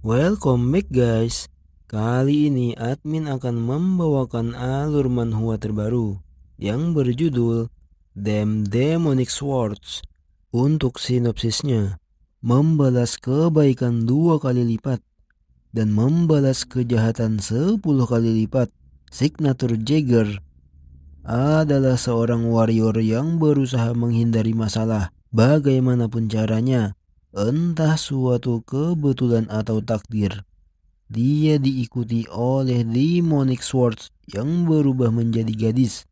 Welcome back guys. Kali ini admin akan membawakan alur manhwa terbaru yang berjudul Them Demonic Swords. Untuk sinopsisnya, membalas kebaikan 2 kali lipat dan membalas kejahatan 10 kali lipat. Signature Jagger adalah seorang warrior yang berusaha menghindari masalah bagaimanapun caranya, entah suatu kebetulan atau takdir. Dia diikuti oleh Demonic Swords yang berubah menjadi gadis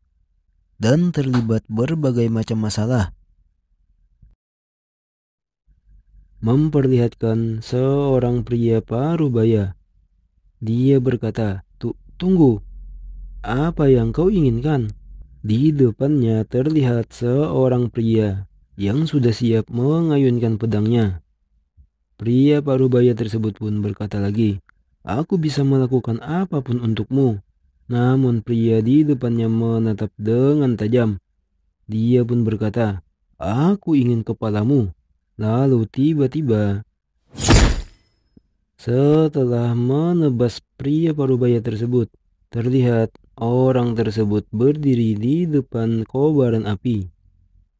dan terlibat berbagai macam masalah. Memperlihatkan seorang pria parubaya. Dia berkata, Tunggu, apa yang kau inginkan?" Di depannya terlihat seorang pria yang sudah siap mengayunkan pedangnya. Pria parubaya tersebut pun berkata lagi, "Aku bisa melakukan apapun untukmu." Namun pria di depannya menatap dengan tajam. Dia pun berkata, "Aku ingin kepalamu." Lalu tiba-tiba, setelah menebas pria parubaya tersebut, terlihat orang tersebut berdiri di depan kobaran api.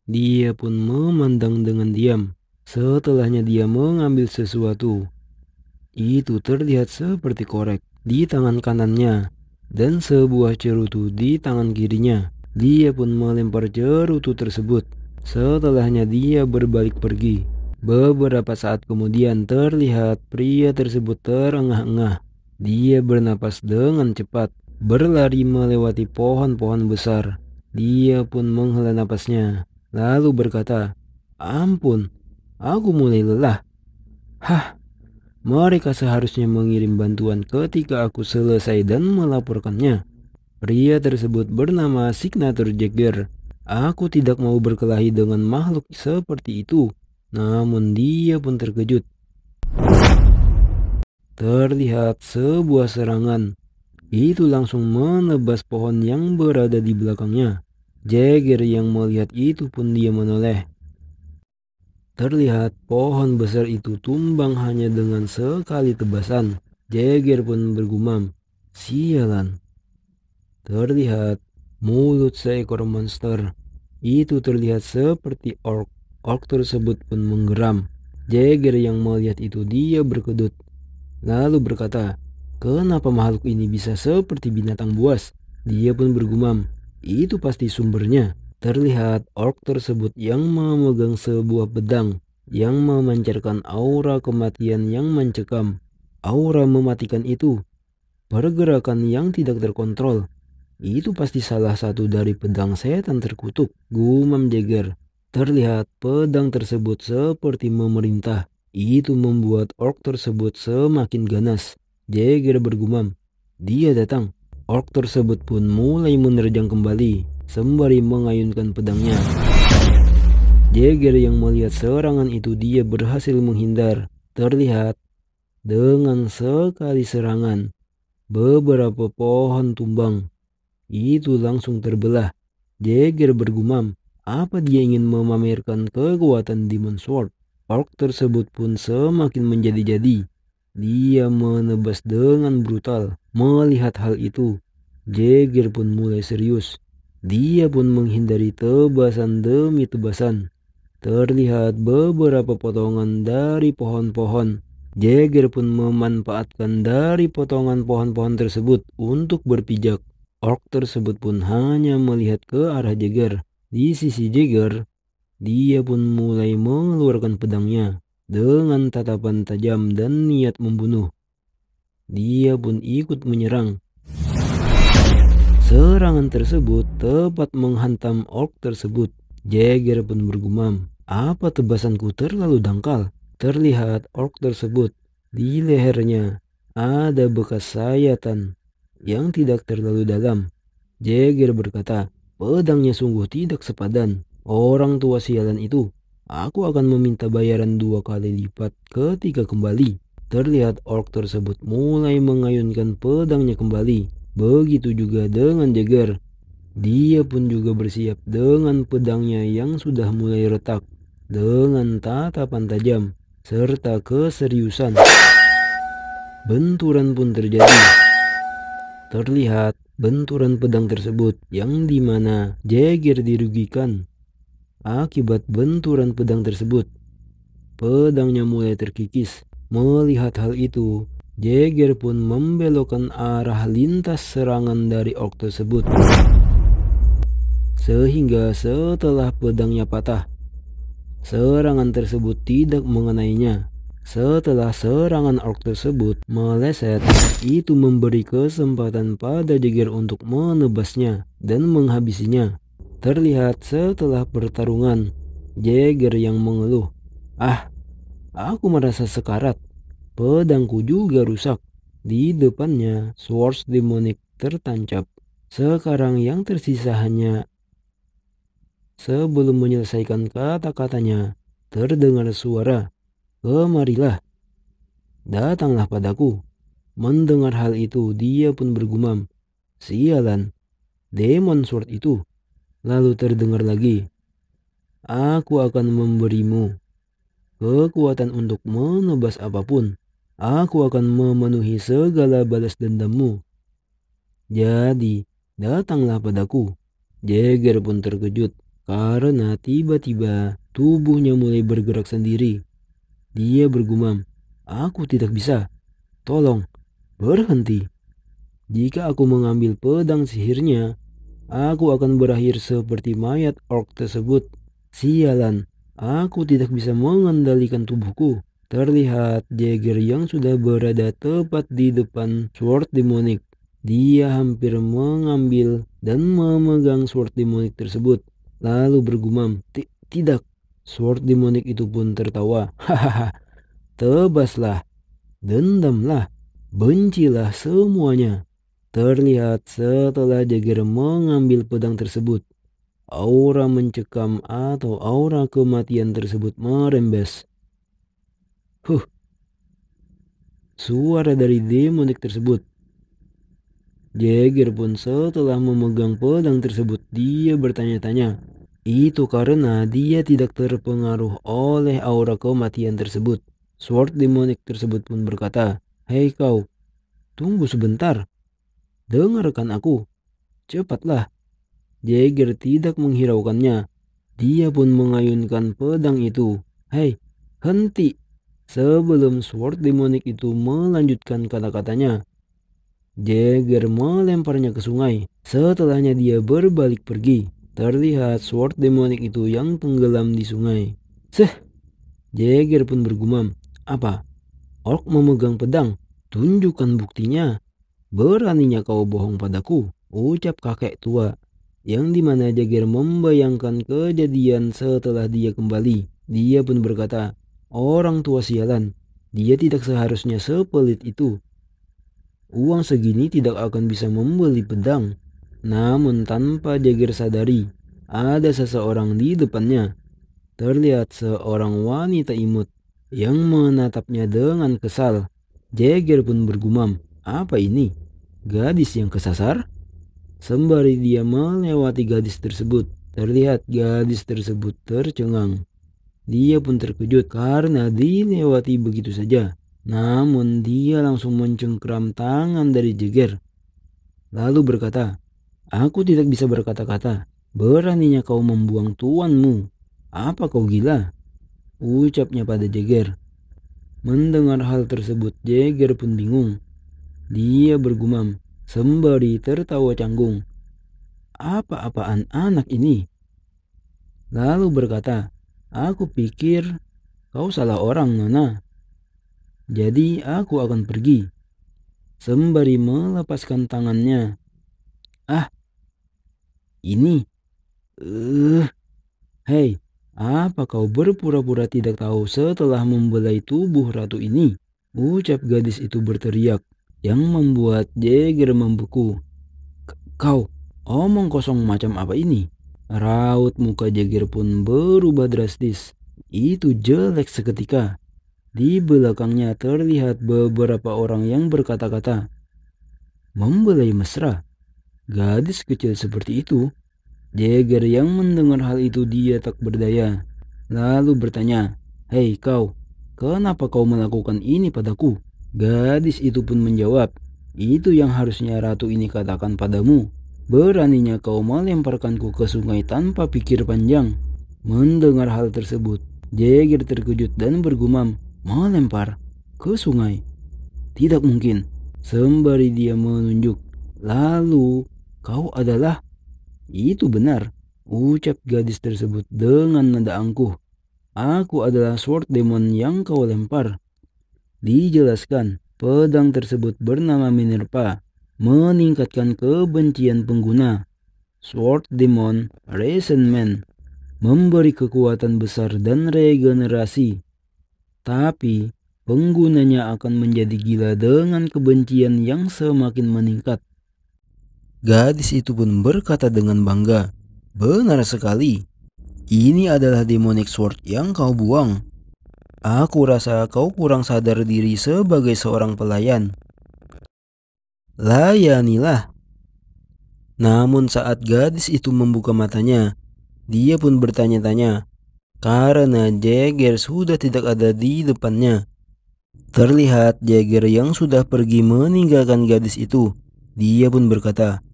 Dia pun memandang dengan diam. Setelahnya dia mengambil sesuatu. Itu terlihat seperti korek di tangan kanannya dan sebuah cerutu di tangan kirinya. Dia pun melempar cerutu tersebut. Setelahnya dia berbalik pergi. Beberapa saat kemudian terlihat pria tersebut terengah-engah. Dia bernapas dengan cepat, berlari melewati pohon-pohon besar. Dia pun menghela napasnya, lalu berkata, "Ampun, aku mulai lelah. Hah, mereka seharusnya mengirim bantuan ketika aku selesai dan melaporkannya." Pria tersebut bernama Signature Jagger. Aku tidak mau berkelahi dengan makhluk seperti itu. Namun dia pun terkejut. Terlihat sebuah serangan. Itu langsung menebas pohon yang berada di belakangnya. Jagger yang melihat itu pun dia menoleh. Terlihat pohon besar itu tumbang hanya dengan sekali tebasan. Jagger pun bergumam, "Sialan." Terlihat mulut seekor monster. Itu terlihat seperti orc. Orc tersebut pun menggeram. Jagger yang melihat itu dia berkedut, lalu berkata, "Kenapa makhluk ini bisa seperti binatang buas?" Dia pun bergumam, "Itu pasti sumbernya." Terlihat orc tersebut yang memegang sebuah pedang yang memancarkan aura kematian yang mencekam. Aura mematikan itu, pergerakan yang tidak terkontrol. Itu pasti salah satu dari pedang setan terkutuk, gumam Jagger. Terlihat pedang tersebut seperti memerintah. Itu membuat orc tersebut semakin ganas. Jagger bergumam, "Dia datang." Orc tersebut pun mulai menerjang kembali, sembari mengayunkan pedangnya. Jagger yang melihat serangan itu dia berhasil menghindar. Terlihat dengan sekali serangan, beberapa pohon tumbang. Itu langsung terbelah. Jagger bergumam, apa dia ingin memamerkan kekuatan Demon Sword? Orc tersebut pun semakin menjadi-jadi. Dia menebas dengan brutal. Melihat hal itu, Jagger pun mulai serius. Dia pun menghindari tebasan demi tebasan. Terlihat beberapa potongan dari pohon-pohon. Jagger pun memanfaatkan dari potongan pohon-pohon tersebut untuk berpijak. Orc tersebut pun hanya melihat ke arah Jagger. Di sisi Jagger, dia pun mulai mengeluarkan pedangnya dengan tatapan tajam dan niat membunuh. Dia pun ikut menyerang. Serangan tersebut tepat menghantam orc tersebut. Jagger pun bergumam, apa tebasanku terlalu dangkal? Terlihat orc tersebut di lehernya ada bekas sayatan yang tidak terlalu dalam. Jagger berkata, pedangnya sungguh tidak sepadan. Orang tua sialan itu, aku akan meminta bayaran 2 kali lipat ketika kembali. Terlihat orc tersebut mulai mengayunkan pedangnya kembali. Begitu juga dengan Jagger. Dia pun juga bersiap dengan pedangnya yang sudah mulai retak. Dengan tatapan tajam serta keseriusan. benturan pun terjadi. Terlihat benturan pedang tersebut yang dimana Jagger dirugikan. Akibat benturan pedang tersebut, pedangnya mulai terkikis. Melihat hal itu, Jagger pun membelokkan arah lintas serangan dari orc tersebut. Sehingga setelah pedangnya patah, serangan tersebut tidak mengenainya. Setelah serangan orc tersebut meleset, itu memberi kesempatan pada Jagger untuk menebasnya dan menghabisinya. Terlihat setelah pertarungan, Jagger yang mengeluh, "Ah, aku merasa sekarat. Pedangku juga rusak." Di depannya, Swords Demonic tertancap. Sekarang yang tersisa hanya. Sebelum menyelesaikan kata-katanya, terdengar suara, "Kemarilah, datanglah padaku." Mendengar hal itu, dia pun bergumam, "Sialan, Demon Sword itu." Lalu terdengar lagi, "Aku akan memberimu kekuatan untuk menebas apapun. Aku akan memenuhi segala balas dendammu. Jadi, datanglah padaku." Jagger pun terkejut karena tiba-tiba tubuhnya mulai bergerak sendiri. Dia bergumam, "Aku tidak bisa. Tolong, berhenti. Jika aku mengambil pedang sihirnya, aku akan berakhir seperti mayat orc tersebut. Sialan, aku tidak bisa mengendalikan tubuhku." Terlihat Jagger yang sudah berada tepat di depan Sword Demonic. Dia hampir mengambil dan memegang Sword Demonic tersebut, lalu bergumam, Tidak." Sword Demonic itu pun tertawa, "Hahaha, tebaslah, dendamlah, bencilah semuanya." Terlihat setelah Jagger mengambil pedang tersebut, aura mencekam atau aura kematian tersebut merembes. Huh, suara dari demonic tersebut. Jagger pun setelah memegang pedang tersebut, dia bertanya-tanya. Itu karena dia tidak terpengaruh oleh aura kematian tersebut. Sword Demonic tersebut pun berkata, "Hei kau, tunggu sebentar. Dengarkan aku. Cepatlah." Jagger tidak menghiraukannya. Dia pun mengayunkan pedang itu. "Hei, henti!" Sebelum Sword Demonic itu melanjutkan kata-katanya, Jagger melemparnya ke sungai. Setelahnya dia berbalik pergi. Terlihat Sword Demonic itu yang tenggelam di sungai. Seh, Jagger pun bergumam, "Apa? Orc memegang pedang? Tunjukkan buktinya. Beraninya kau bohong padaku," ucap kakek tua. Yang dimana Jagger membayangkan kejadian setelah dia kembali. Dia pun berkata, "Orang tua sialan. Dia tidak seharusnya sepelit itu. Uang segini tidak akan bisa membeli pedang." Namun tanpa Jagger sadari, ada seseorang di depannya. Terlihat seorang wanita imut yang menatapnya dengan kesal. Jagger pun bergumam, "Apa ini? Gadis yang kesasar?" Sembari dia melewati gadis tersebut, terlihat gadis tersebut tercengang. Dia pun terkejut karena dilewati begitu saja. Namun dia langsung mencengkram tangan dari Jagger, lalu berkata, "Aku tidak bisa berkata-kata. Beraninya kau membuang tuanmu. Apa kau gila?" ucapnya pada Jagger. Mendengar hal tersebut, Jagger pun bingung. Dia bergumam sembari tertawa canggung, "Apa-apaan anak ini?" Lalu berkata, "Aku pikir kau salah orang, Nona. Jadi aku akan pergi." Sembari melepaskan tangannya. "Ah, ini. Hei, apa kau berpura-pura tidak tahu setelah membelai tubuh ratu ini?" ucap gadis itu berteriak, yang membuat Jagger membeku. Kau, omong kosong macam apa ini?" Raut muka Jagger pun berubah drastis. Itu jelek seketika. Di belakangnya terlihat beberapa orang yang berkata-kata, "Membelai mesra? Gadis kecil seperti itu?" Jagger yang mendengar hal itu dia tak berdaya. Lalu bertanya, "Hei kau, kenapa kau melakukan ini padaku?" Gadis itu pun menjawab, "Itu yang harusnya ratu ini katakan padamu. Beraninya kau melemparkanku ke sungai tanpa pikir panjang." Mendengar hal tersebut, Jagger terkejut dan bergumam, "Melempar ke sungai? Tidak mungkin." Sembari dia menunjuk, "Lalu, kau adalah?" "Itu benar," ucap gadis tersebut dengan nada angkuh. "Aku adalah Sword Demon yang kau lempar." Dijelaskan, pedang tersebut bernama Minerva, meningkatkan kebencian pengguna. Sword Demon Resentment, memberi kekuatan besar dan regenerasi. Tapi, penggunanya akan menjadi gila dengan kebencian yang semakin meningkat. Gadis itu pun berkata dengan bangga, "Benar sekali. Ini adalah demonic sword yang kau buang. Aku rasa kau kurang sadar diri sebagai seorang pelayan. Layanilah." Namun saat gadis itu membuka matanya, dia pun bertanya-tanya karena Jagger sudah tidak ada di depannya. Terlihat Jagger yang sudah pergi meninggalkan gadis itu. Dia pun berkata,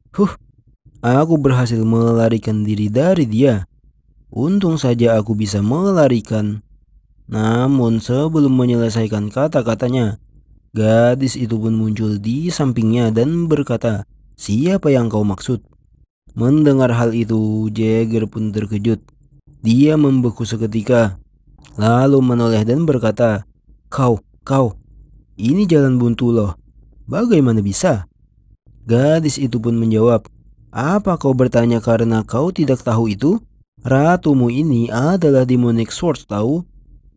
aku berhasil melarikan diri dari dia. Untung saja aku bisa melarikan." Namun sebelum menyelesaikan kata-katanya, gadis itu pun muncul di sampingnya dan berkata, "Siapa yang kau maksud?" Mendengar hal itu, Jagger pun terkejut. Dia membeku seketika, lalu menoleh dan berkata, Kau, ini jalan buntu loh. Bagaimana bisa?" Gadis itu pun menjawab, "Apa kau bertanya karena kau tidak tahu itu? Ratumu ini adalah demonic sword tahu?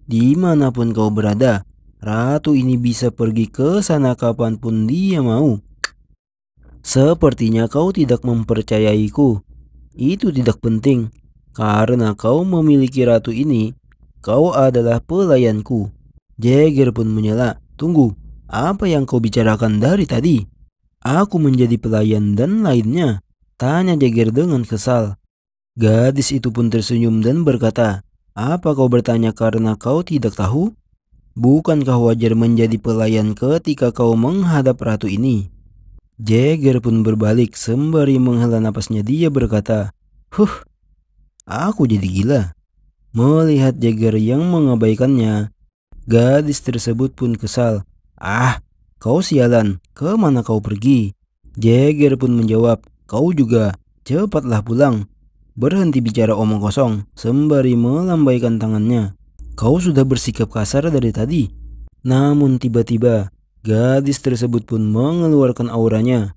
Dimanapun kau berada, ratu ini bisa pergi ke sana kapanpun dia mau. Sepertinya kau tidak mempercayaiku. Itu tidak penting, karena kau memiliki ratu ini. Kau adalah pelayanku." Jagger pun menyela, "Tunggu, apa yang kau bicarakan dari tadi? Aku menjadi pelayan dan lainnya?" tanya Jagger dengan kesal. Gadis itu pun tersenyum dan berkata, "Apa kau bertanya karena kau tidak tahu? Bukankah wajar menjadi pelayan ketika kau menghadap ratu ini?" Jagger pun berbalik sembari menghela napasnya. Dia berkata, aku jadi gila." Melihat Jagger yang mengabaikannya, gadis tersebut pun kesal. Kau sialan, kemana kau pergi?" Jagger pun menjawab, "Kau juga, cepatlah pulang. Berhenti bicara omong kosong," sembari melambaikan tangannya. "Kau sudah bersikap kasar dari tadi." Namun tiba-tiba, gadis tersebut pun mengeluarkan auranya.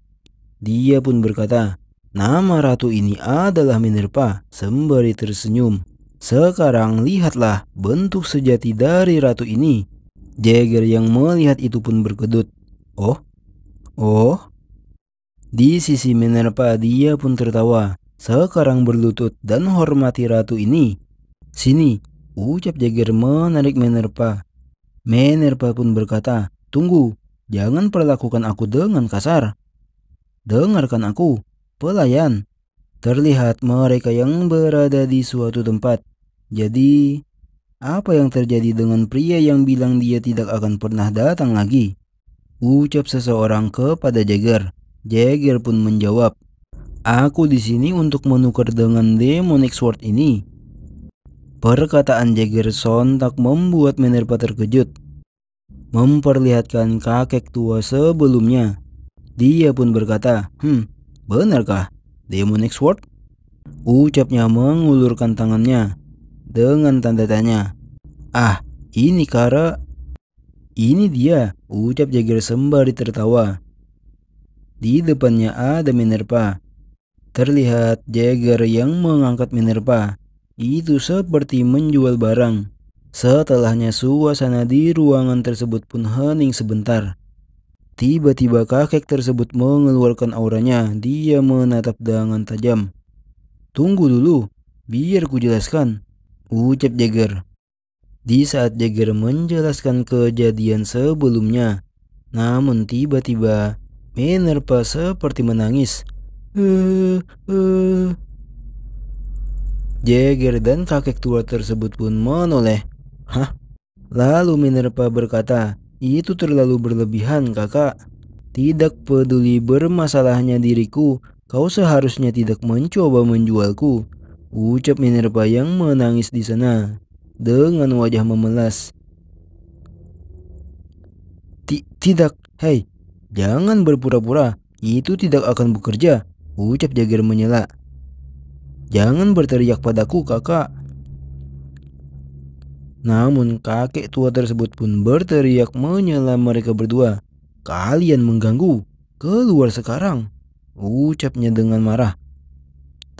Dia pun berkata, "Nama ratu ini adalah Minerva," sembari tersenyum. "Sekarang lihatlah bentuk sejati dari ratu ini." Jagger yang melihat itu pun berkedut. Oh, di sisi Minerva dia pun tertawa. "Sekarang berlutut dan hormati ratu ini." "Sini," ucap Jagger menarik Minerva. Minerva pun berkata, "Tunggu, jangan perlakukan aku dengan kasar. Dengarkan aku, pelayan." Terlihat mereka yang berada di suatu tempat. "Jadi, apa yang terjadi dengan pria yang bilang dia tidak akan pernah datang lagi?" ucap seseorang kepada Jagger. Jagger pun menjawab, "Aku di sini untuk menukar dengan demonic sword ini." Perkataan Jagger sontak membuat Minerva terkejut, memperlihatkan kakek tua sebelumnya. Dia pun berkata, benarkah demonic sword?" ucapnya mengulurkan tangannya dengan tanda tanya. Ini dia," ucap Jagger sembari tertawa. Di depannya ada Minerva. Terlihat Jagger yang mengangkat Minerva. Itu seperti menjual barang. Setelahnya suasana di ruangan tersebut pun hening sebentar. Tiba-tiba kakek tersebut mengeluarkan auranya. Dia menatap dengan tajam. "Tunggu dulu, biar ku jelaskan," ucap Jagger. Di saat Jagger menjelaskan kejadian sebelumnya, namun tiba-tiba Minerva seperti menangis. Jagger dan kakek tua tersebut pun menoleh. Lalu Minerva berkata, Itu terlalu berlebihan, kakak. Tidak peduli bermasalahnya diriku, kau seharusnya tidak mencoba menjualku, ucap Minerva yang menangis di sana dengan wajah memelas. Tidak, hei, jangan berpura-pura, itu tidak akan bekerja, ucap Jagger menyela. Jangan berteriak padaku, kakak. Namun kakek tua tersebut pun berteriak menyela mereka berdua. Kalian mengganggu, keluar sekarang, ucapnya dengan marah.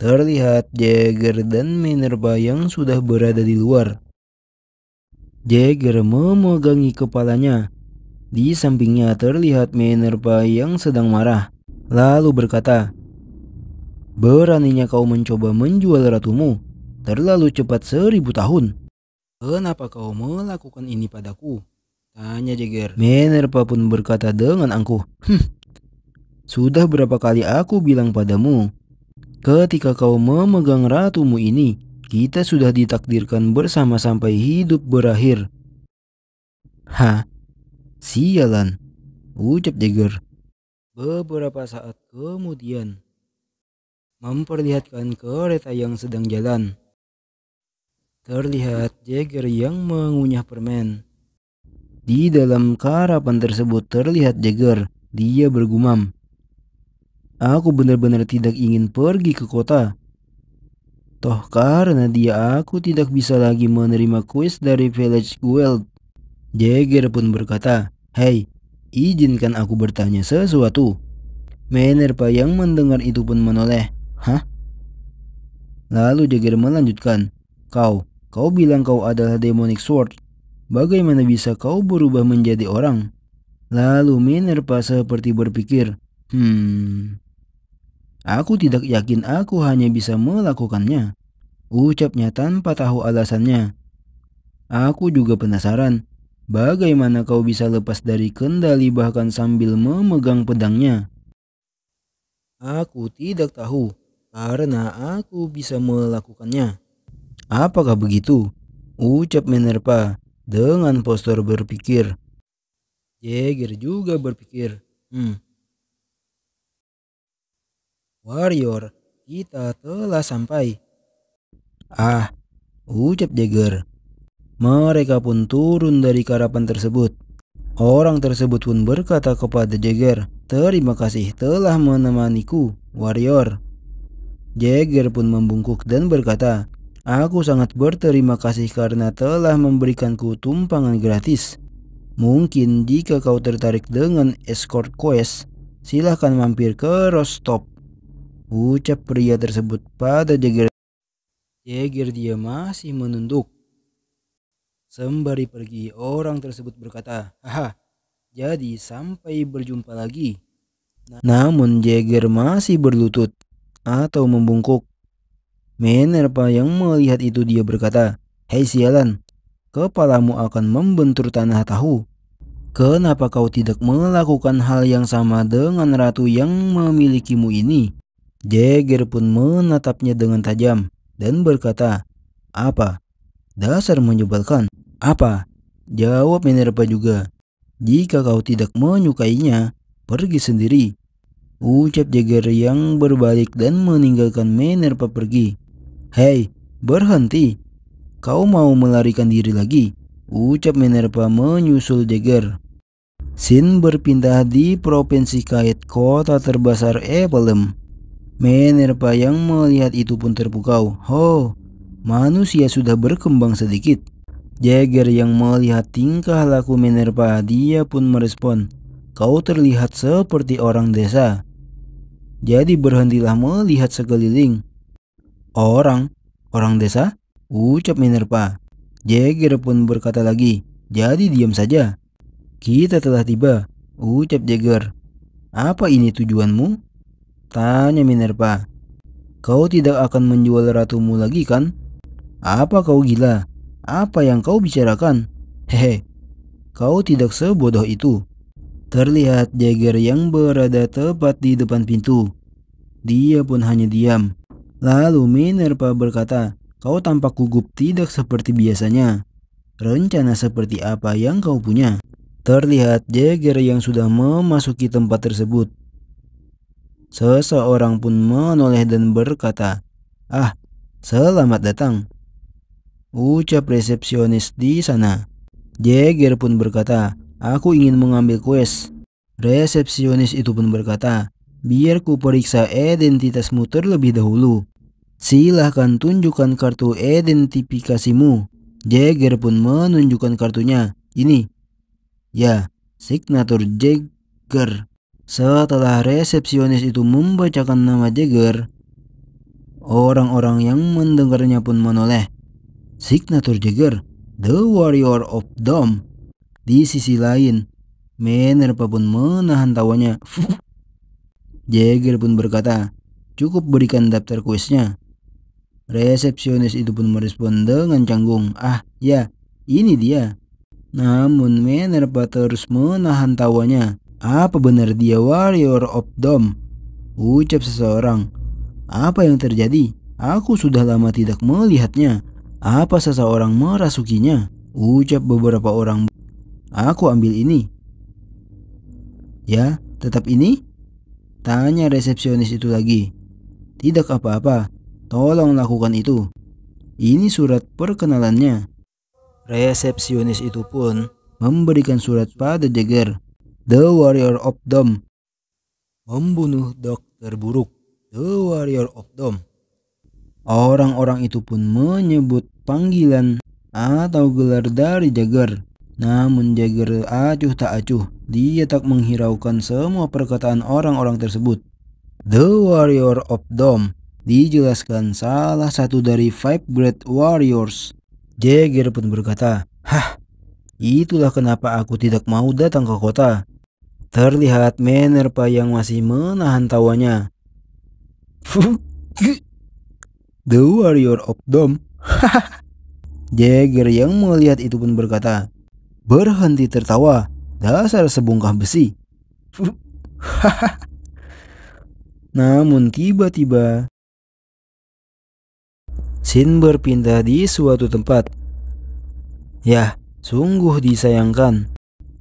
Terlihat Jagger dan Minerva yang sudah berada di luar. Jagger memegangi kepalanya. Di sampingnya terlihat Minerva yang sedang marah. Lalu berkata, "Beraninya kau mencoba menjual ratumu? Terlalu cepat 1000 tahun. Kenapa kau melakukan ini padaku?" tanya Jagger. Minerva pun berkata dengan angkuh, "Sudah berapa kali aku bilang padamu, ketika kau memegang ratumu ini, kita sudah ditakdirkan bersama sampai hidup berakhir." "Hah? Sialan," ucap Jagger. Beberapa saat kemudian, memperlihatkan kereta yang sedang jalan. Terlihat Jagger yang mengunyah permen. Di dalam karavan tersebut terlihat Jagger. Dia bergumam, "Aku benar-benar tidak ingin pergi ke kota. Toh karena dia aku tidak bisa lagi menerima kuis dari Village Guild." Jagger pun berkata, "Hei, izinkan aku bertanya sesuatu." Minerva yang mendengar itu pun menoleh. "Hah?" Lalu Jagger melanjutkan, Kau bilang kau adalah Demonic Sword. Bagaimana bisa kau berubah menjadi orang?" Lalu Minerva seperti berpikir, Aku tidak yakin aku hanya bisa melakukannya," ucapnya tanpa tahu alasannya. "Aku juga penasaran, bagaimana kau bisa lepas dari kendali bahkan sambil memegang pedangnya?" "Aku tidak tahu, karena aku bisa melakukannya." "Apakah begitu?" ucap Minerva dengan postur berpikir. Jagger juga berpikir, "Warrior, kita telah sampai." "Ah," ucap Jagger. Mereka pun turun dari karavan tersebut. Orang tersebut pun berkata kepada Jagger, "Terima kasih telah menemaniku, Warrior." Jagger pun membungkuk dan berkata, "Aku sangat berterima kasih karena telah memberikanku tumpangan gratis. Mungkin jika kau tertarik dengan escort quest, silahkan mampir ke Rostov," ucap pria tersebut pada Jagger. Jagger dia masih menunduk. Sembari pergi, orang tersebut berkata, "Haha, jadi sampai berjumpa lagi." Namun Jagger masih berlutut atau membungkuk. Minerva yang melihat itu dia berkata, "Hei sialan, kepalamu akan membentur tanah tahu. Kenapa kau tidak melakukan hal yang sama dengan ratu yang memilikimu ini?" Jagger pun menatapnya dengan tajam dan berkata, "Apa? Dasar menyebalkan." "Apa?" jawab Minerva juga. "Jika kau tidak menyukainya, pergi sendiri," ucap Jagger yang berbalik dan meninggalkan Minerva pergi. "Hei, berhenti. Kau mau melarikan diri lagi?" ucap Minerva menyusul Jagger. Scene berpindah di Provinsi Kait, kota terbesar Ephelem. Minerva yang melihat itu pun terpukau. "Oh, manusia sudah berkembang sedikit." Jagger yang melihat tingkah laku Minerva, dia pun merespon, "Kau terlihat seperti orang desa. Jadi berhentilah melihat sekeliling." Orang desa?" ucap Minerva. Jagger pun berkata lagi, "Jadi diam saja. Kita telah tiba," ucap Jagger. "Apa ini tujuanmu?" tanya Minerva. "Kau tidak akan menjual ratumu lagi kan? Apa kau gila? Apa yang kau bicarakan? Hehe, kau tidak sebodoh itu." Terlihat Jagger yang berada tepat di depan pintu. Dia pun hanya diam. Lalu Minerva berkata, "Kau tampak gugup tidak seperti biasanya. Rencana seperti apa yang kau punya?" Terlihat Jagger yang sudah memasuki tempat tersebut. Seseorang pun menoleh dan berkata, "Ah, selamat datang," ucap resepsionis di sana. Jagger pun berkata, "Aku ingin mengambil kues." Resepsionis itu pun berkata, "Biar ku periksa identitasmu terlebih dahulu. Silahkan tunjukkan kartu identifikasimu." Jagger pun menunjukkan kartunya. "Ini." "Ya, signatur Jagger." Setelah resepsionis itu membacakan nama Jagger, orang-orang yang mendengarnya pun menoleh. Signatur Jagger, The Warrior of Dome. Di sisi lain, Minerva pun menahan tawanya. Jagger pun berkata, "Cukup berikan daftar kuisnya." Resepsionis itu pun merespon dengan canggung, "Ah, ya, ini dia." Namun Minerva terus menahan tawanya. "Apa benar dia Warrior of Dome?" ucap seseorang. "Apa yang terjadi? Aku sudah lama tidak melihatnya. Apa seseorang merasukinya?" ucap beberapa orang. "Aku ambil ini." "Ya, tetap ini?" tanya resepsionis itu lagi. "Tidak apa-apa, tolong lakukan itu. Ini surat perkenalannya." Resepsionis itu pun memberikan surat pada Jagger. The Warrior of Dome. Membunuh dokter buruk. The Warrior of Dome. Orang-orang itu pun menyebut panggilan atau gelar dari Jagger. Namun Jagger acuh tak acuh. Dia tak menghiraukan semua perkataan orang-orang tersebut. The Warrior of Dome dijelaskan salah satu dari Five Great Warriors. Jagger pun berkata, "Hah, itulah kenapa aku tidak mau datang ke kota." Terlihat Minerva yang masih menahan tawanya. The Warrior of Dome. Jagger yang melihat itu pun berkata, "Berhenti tertawa, dasar sebongkah besi." Namun tiba-tiba scene berpindah di suatu tempat. "Yah, sungguh disayangkan.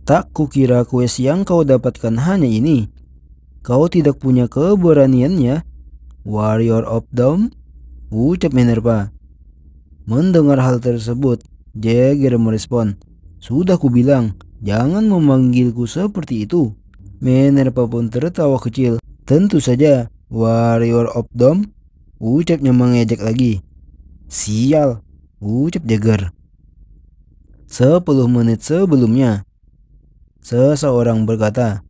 Tak kukira kues yang kau dapatkan hanya ini. Kau tidak punya keberaniannya, Warrior of Dome," ucap Minerva. Mendengar hal tersebut, Jagger merespon, "Sudah kubilang, jangan memanggilku seperti itu." Minerva pun tertawa kecil. "Tentu saja, Warrior of Dome," ucapnya mengejek lagi. "Sial," ucap Jagger. 10 menit sebelumnya, seseorang berkata,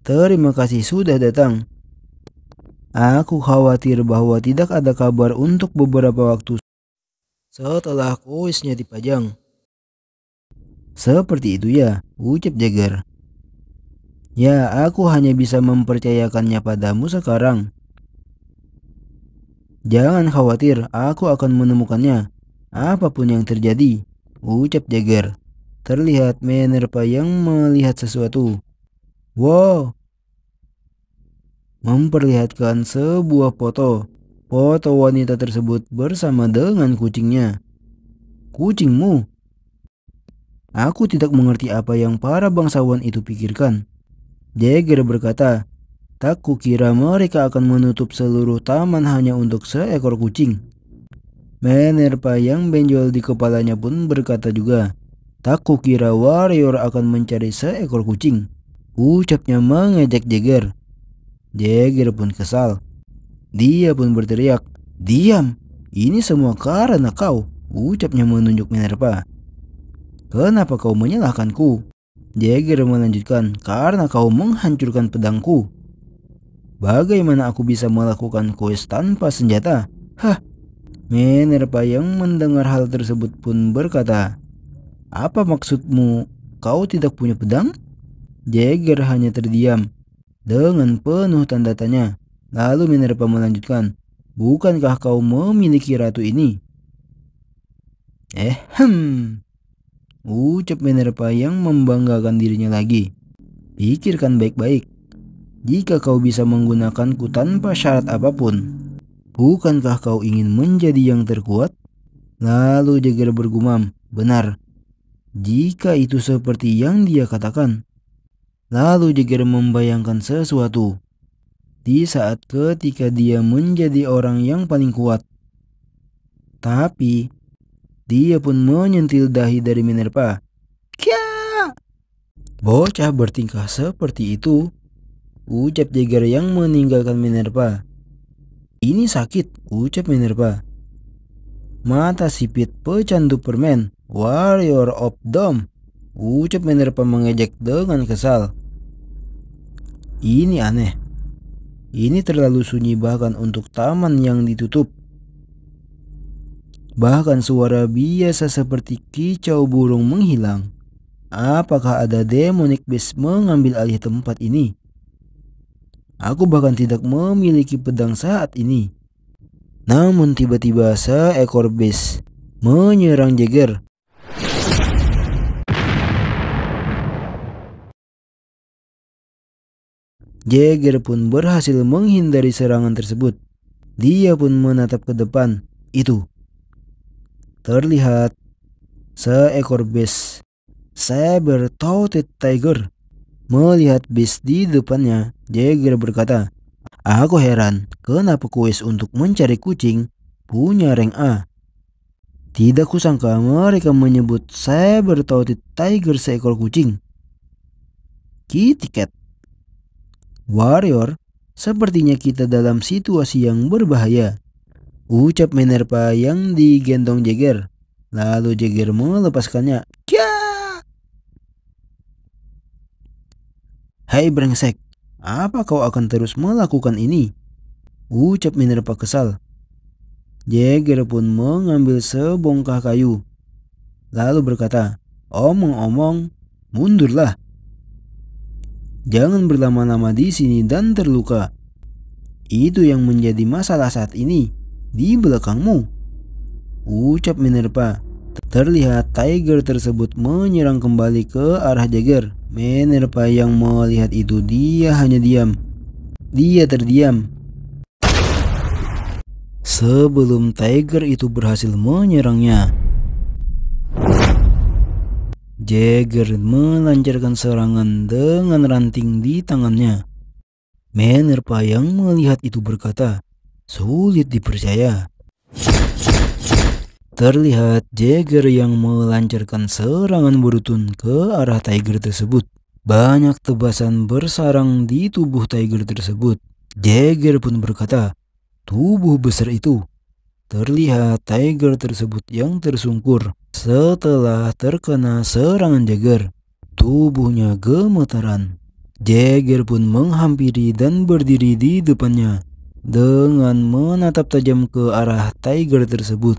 "Terima kasih sudah datang. Aku khawatir bahwa tidak ada kabar untuk beberapa waktu setelah kuisnya dipajang." "Seperti itu ya," ucap Jagger. "Ya, aku hanya bisa mempercayakannya padamu sekarang. Jangan khawatir, aku akan menemukannya, apapun yang terjadi," ucap Jagger. Terlihat Minerva yang melihat sesuatu. Wow, memperlihatkan sebuah foto. Foto wanita tersebut bersama dengan kucingnya. "Kucingmu?" Aku tidak mengerti apa yang para bangsawan itu pikirkan. Jagger berkata, "Tak kukira mereka akan menutup seluruh taman hanya untuk seekor kucing." Minerva yang benjol di kepalanya pun berkata juga, "Tak kukira warrior akan mencari seekor kucing," ucapnya mengejek Jagger. Jagger pun kesal. Dia pun berteriak, "Diam, ini semua karena kau," ucapnya menunjuk Minerva. "Kenapa kau menyalahkanku?" Jagger melanjutkan, "Karena kau menghancurkan pedangku." "Bagaimana aku bisa melakukan kuis tanpa senjata?" Hah. Minerva yang mendengar hal tersebut pun berkata, "Apa maksudmu? Kau tidak punya pedang?" Jagger hanya terdiam dengan penuh tanda tanya. Lalu Minerva melanjutkan, "Bukankah kau memiliki ratu ini?" Ucap Minerva yang membanggakan dirinya lagi. "Pikirkan baik-baik. Jika kau bisa menggunakanku tanpa syarat apapun, bukankah kau ingin menjadi yang terkuat?" Lalu Jagger bergumam, "Benar. jika itu seperti yang dia katakan. Lalu Jagger membayangkan sesuatu. Di saat ketika dia menjadi orang yang paling kuat. Tapi dia pun menyentil dahi dari Minerva. Kya! Bocah bertingkah seperti itu, ucap Jagger yang meninggalkan Minerva. Ini sakit, ucap Minerva. Mata sipit pecandu permen, Warrior of Dome, ucap Minerva mengejek dengan kesal. Ini aneh. Ini terlalu sunyi bahkan untuk taman yang ditutup. Bahkan suara biasa seperti kicau burung menghilang. Apakah ada demonic beast mengambil alih tempat ini? Aku bahkan tidak memiliki pedang saat ini. Namun tiba-tiba seekor beast menyerang Jagger. Jagger pun berhasil menghindari serangan tersebut. Dia pun menatap ke depan. Itu terlihat seekor beast saber-toothed tiger. Melihat beast di depannya, Jagger berkata, "Aku heran kenapa kuis untuk mencari kucing punya rank A. Tidak kusangka mereka menyebut saber-toothed tiger seekor kucing. Kitty cat. Warrior, sepertinya kita dalam situasi yang berbahaya," ucap Minerva yang digendong Jagger. Lalu Jagger melepaskannya. Kya! "Hai brengsek, apa kau akan terus melakukan ini?" ucap Minerva kesal. Jagger pun mengambil sebongkah kayu. Lalu berkata, "Omong-omong, mundurlah. Jangan berlama-lama di sini dan terluka. Itu yang menjadi masalah saat ini, di belakangmu," ucap Minerva. Terlihat tiger tersebut menyerang kembali ke arah Jagger. Minerva yang melihat itu, dia hanya diam. Dia terdiam. Sebelum tiger itu berhasil menyerangnya, Jagger melancarkan serangan dengan ranting di tangannya. Minerva yang melihat itu berkata, "Sulit dipercaya." Terlihat Jagger yang melancarkan serangan beruntun ke arah tiger tersebut. Banyak tebasan bersarang di tubuh tiger tersebut. Jagger pun berkata, "Tubuh besar itu." Terlihat tiger tersebut yang tersungkur setelah terkena serangan Jagger. Tubuhnya gemetaran. Jagger pun menghampiri dan berdiri di depannya dengan menatap tajam ke arah tiger tersebut.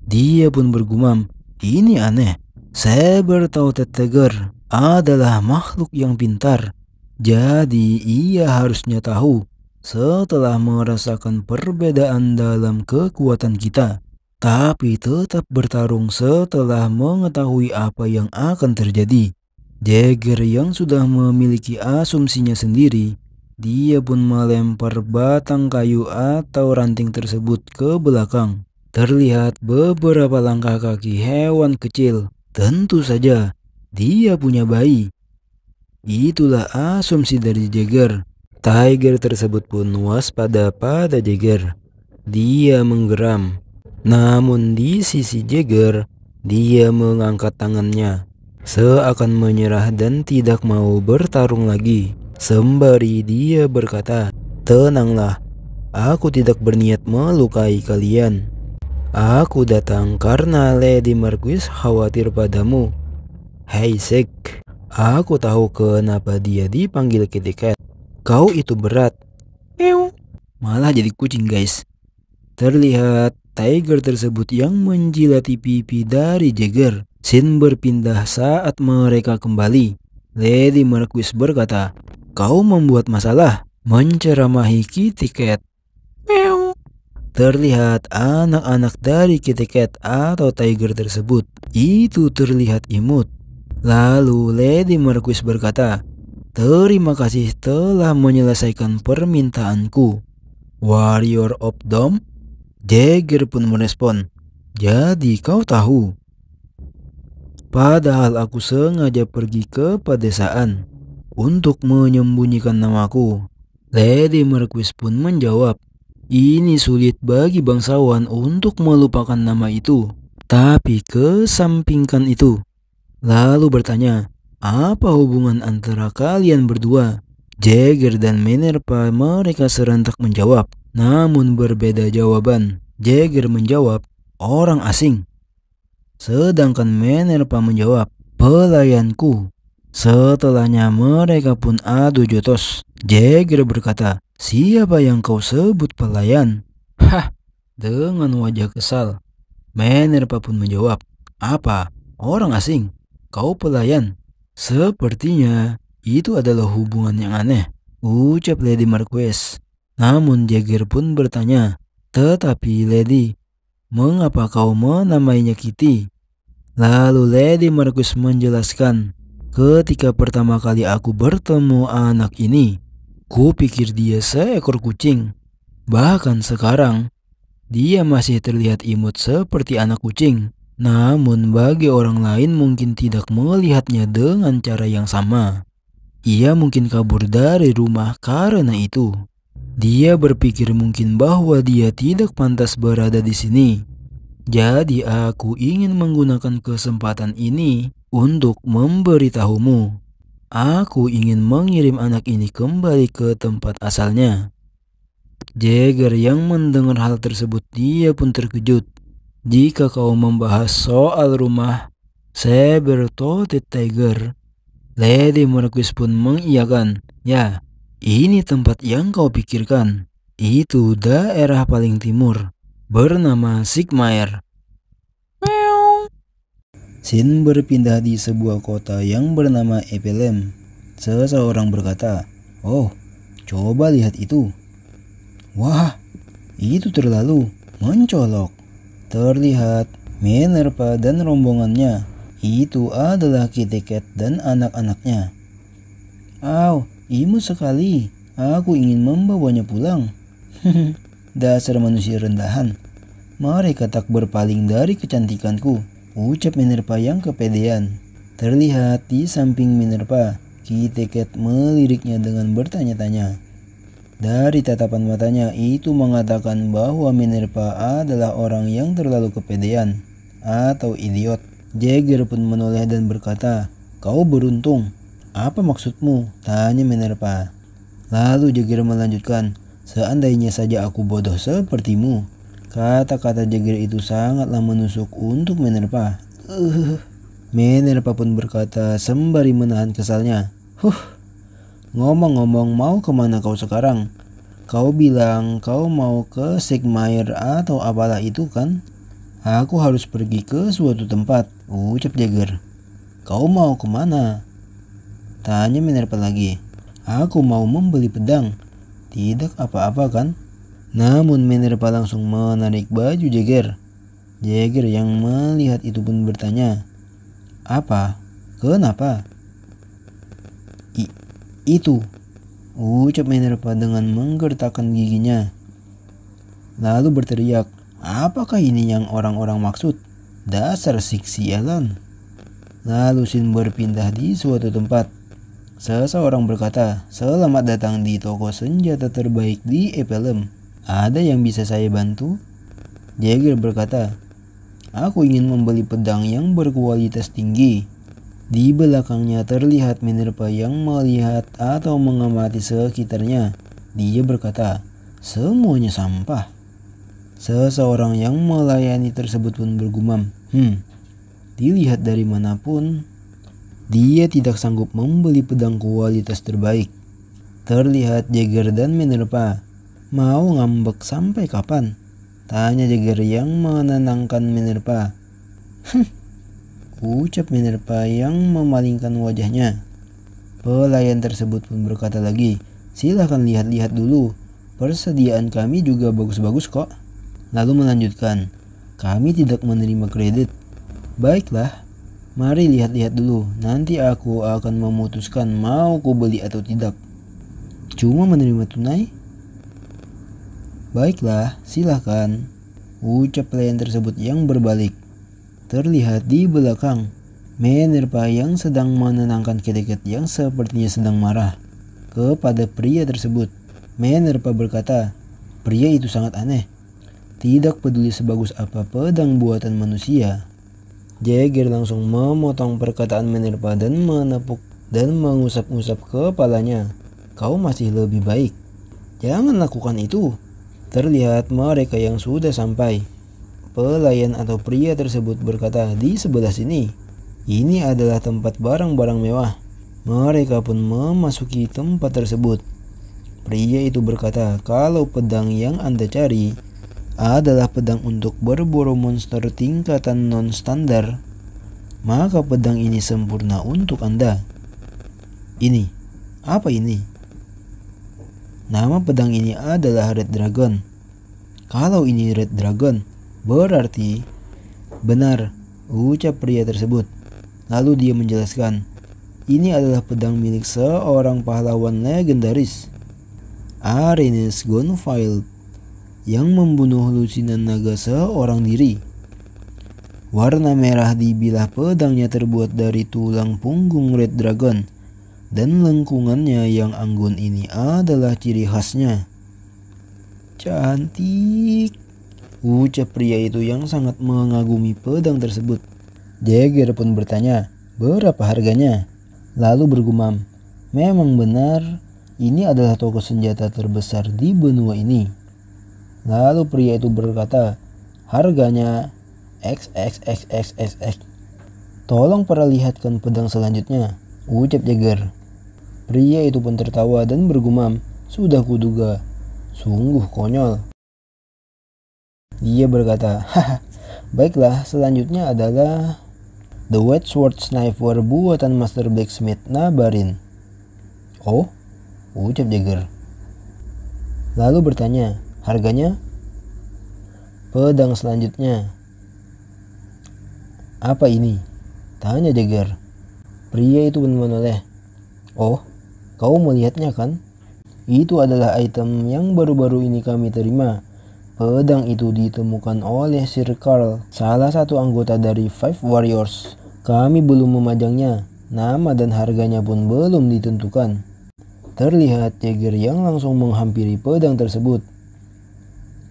Dia pun bergumam, "Ini aneh. Saber-toothed tiger adalah makhluk yang pintar. Jadi ia harusnya tahu setelah merasakan perbedaan dalam kekuatan kita. Tapi tetap bertarung setelah mengetahui apa yang akan terjadi." Jagger yang sudah memiliki asumsinya sendiri, dia pun melempar batang kayu atau ranting tersebut ke belakang. Terlihat beberapa langkah kaki hewan kecil. Tentu saja, dia punya bayi. Itulah asumsi dari Jagger. Tiger tersebut pun waspada pada Jagger. Dia menggeram. Namun di sisi Jagger, dia mengangkat tangannya, seakan menyerah dan tidak mau bertarung lagi. Sembari dia berkata, "Tenanglah, aku tidak berniat melukai kalian. Aku datang karena Lady Marquis khawatir padamu. Hei Zack, aku tahu kenapa dia dipanggil Kitty Cat. Kau itu berat." Meow. Malah jadi kucing guys. Terlihat tiger tersebut yang menjilati pipi dari Jagger. Scene berpindah saat mereka kembali. Lady Marquis berkata, "Kau membuat masalah," menceramahi Kitty Cat. Meow. Terlihat anak-anak dari Kitty Cat atau tiger tersebut. Itu terlihat imut. Lalu Lady Marquis berkata, "Terima kasih telah menyelesaikan permintaanku, Warrior of Dome." Jagger pun merespon, "Jadi kau tahu." Padahal aku sengaja pergi ke pedesaan untuk menyembunyikan namaku. Lady Marquis pun menjawab, ini sulit bagi bangsawan untuk melupakan nama itu. Tapi kesampingkan itu. Lalu bertanya, apa hubungan antara kalian berdua? Jagger dan Minerva mereka serentak menjawab, namun berbeda jawaban. Jagger menjawab, orang asing. Sedangkan Minerva menjawab, pelayanku. Setelahnya mereka pun adu jotos. Jagger berkata, siapa yang kau sebut pelayan? Hah, dengan wajah kesal. Minerva pun menjawab, apa? Orang asing? Kau pelayan? Sepertinya itu adalah hubungan yang aneh, ucap Lady Marquis. Namun Jagger pun bertanya, tetapi Lady, mengapa kau menamainya Kitty? Lalu Lady Marquis menjelaskan, ketika pertama kali aku bertemu anak ini, kupikir dia seekor kucing. Bahkan sekarang, dia masih terlihat imut seperti anak kucing. Namun bagi orang lain mungkin tidak melihatnya dengan cara yang sama. Ia mungkin kabur dari rumah karena itu. Dia berpikir mungkin bahwa dia tidak pantas berada di sini. Jadi aku ingin menggunakan kesempatan ini untuk memberitahumu. Aku ingin mengirim anak ini kembali ke tempat asalnya. Jagger yang mendengar hal tersebut dia pun terkejut. Jika kau membahas soal rumah Saber-Toothed Tiger, Lady Marquis pun mengiyakan. Ya, ini tempat yang kau pikirkan. Itu daerah paling timur, bernama Sigmire. Scene berpindah di sebuah kota yang bernama Ephelem. Seseorang berkata, oh, coba lihat itu. Wah, itu terlalu mencolok. Terlihat Minerva dan rombongannya. Itu adalah Kitty Cat dan anak-anaknya. Aw, imut sekali. Aku ingin membawanya pulang. Dasar manusia rendahan. Mereka tak berpaling dari kecantikanku, ucap Minerva yang kepedean. Terlihat di samping Minerva, Kitty Cat meliriknya dengan bertanya-tanya. Dari tatapan matanya itu mengatakan bahwa Minerva adalah orang yang terlalu kepedean atau idiot. Jagger pun menoleh dan berkata, kau beruntung. Apa maksudmu? Tanya Minerva. Lalu Jagger melanjutkan, seandainya saja aku bodoh sepertimu. Kata-kata Jagger itu sangatlah menusuk untuk Minerva. Minerva pun berkata sembari menahan kesalnya. Ngomong-ngomong, mau kemana kau sekarang? Kau bilang kau mau ke Sigmire atau apalah itu kan? Aku harus pergi ke suatu tempat, ucap Jagger. Kau mau kemana? Tanya Minerva lagi. Aku mau membeli pedang. Tidak apa-apa kan? Namun Minerva langsung menarik baju Jagger. Jagger yang melihat itu pun bertanya, apa? Kenapa? Itu, ucap Minerva dengan menggertakkan giginya. Lalu berteriak, apakah ini yang orang-orang maksud? Dasar sialan. Lalu scene berpindah di suatu tempat. Seseorang berkata, selamat datang di toko senjata terbaik di Ephelem. Ada yang bisa saya bantu? Jagger berkata, aku ingin membeli pedang yang berkualitas tinggi. Di belakangnya terlihat Minerva yang melihat atau mengamati sekitarnya. Dia berkata, semuanya sampah. Seseorang yang melayani tersebut pun bergumam, dilihat dari manapun, dia tidak sanggup membeli pedang kualitas terbaik. Terlihat Jagger dan Minerva. Mau ngambek sampai kapan? Tanya Jagger yang menenangkan Minerva. Ucap Minerva yang memalingkan wajahnya. Pelayan tersebut pun berkata lagi, silahkan lihat-lihat dulu. Persediaan kami juga bagus-bagus kok. Lalu melanjutkan, kami tidak menerima kredit. Baiklah, mari lihat-lihat dulu. Nanti aku akan memutuskan mau ku beli atau tidak. Cuma menerima tunai? Baiklah, silahkan. Ucap pelayan tersebut yang berbalik. Terlihat di belakang, Minerva yang sedang menenangkan Kitty yang sepertinya sedang marah kepada pria tersebut. Minerva berkata, pria itu sangat aneh. Tidak peduli sebagus apa pedang buatan manusia. Jagger langsung memotong perkataan Minerva dan menepuk dan mengusap-usap kepalanya. Kau masih lebih baik. Jangan lakukan itu. Terlihat mereka yang sudah sampai. Pelayan atau pria tersebut berkata, di sebelah sini. Ini adalah tempat barang-barang mewah. Mereka pun memasuki tempat tersebut. Pria itu berkata, kalau pedang yang Anda cari adalah pedang untuk berburu monster tingkatan non-standar, maka pedang ini sempurna untuk Anda. Ini, apa ini? Nama pedang ini adalah Red Dragon. Kalau ini Red Dragon, berarti benar, ucap pria tersebut. Lalu dia menjelaskan, ini adalah pedang milik seorang pahlawan legendaris, Arenes Gonfield, yang membunuh lusinan naga seorang diri. Warna merah di bilah pedangnya terbuat dari tulang punggung Red Dragon, dan lengkungannya yang anggun ini adalah ciri khasnya. Cantik, ucap pria itu yang sangat mengagumi pedang tersebut. Jagger pun bertanya, berapa harganya? Lalu bergumam, memang benar, ini adalah toko senjata terbesar di benua ini. Lalu pria itu berkata, harganya XXXXXX. Tolong perlihatkan pedang selanjutnya, ucap Jagger. Pria itu pun tertawa dan bergumam, sudah kuduga, sungguh konyol. Dia berkata, haha, baiklah, selanjutnya adalah The Wet Sword Sniper buatan Master Blacksmith Nabarin. Oh, ucap Jagger. Lalu bertanya, harganya? Pedang selanjutnya. Apa ini? Tanya Jagger. Pria itu pun menoleh. Oh, kau melihatnya kan? Itu adalah item yang baru-baru ini kami terima. Pedang itu ditemukan oleh Sir Carl, salah satu anggota dari Five Warriors. Kami belum memajangnya. Nama dan harganya pun belum ditentukan. Terlihat Jagger yang langsung menghampiri pedang tersebut.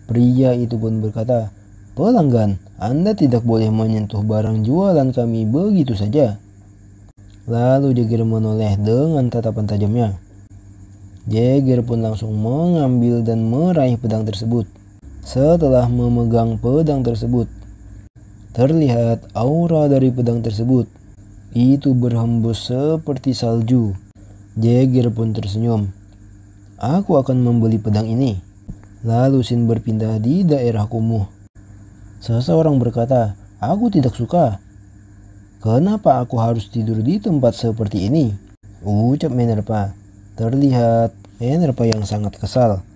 Pria itu pun berkata, pelanggan, Anda tidak boleh menyentuh barang jualan kami begitu saja. Lalu Jagger menoleh dengan tatapan tajamnya. Jagger pun langsung mengambil dan meraih pedang tersebut. Setelah memegang pedang tersebut, terlihat aura dari pedang tersebut. Itu berhembus seperti salju. Jagger pun tersenyum. Aku akan membeli pedang ini. Lalu Sin berpindah di daerah kumuh. Seseorang berkata, aku tidak suka. Kenapa aku harus tidur di tempat seperti ini? Ucap Minerva. Terlihat Minerva yang sangat kesal.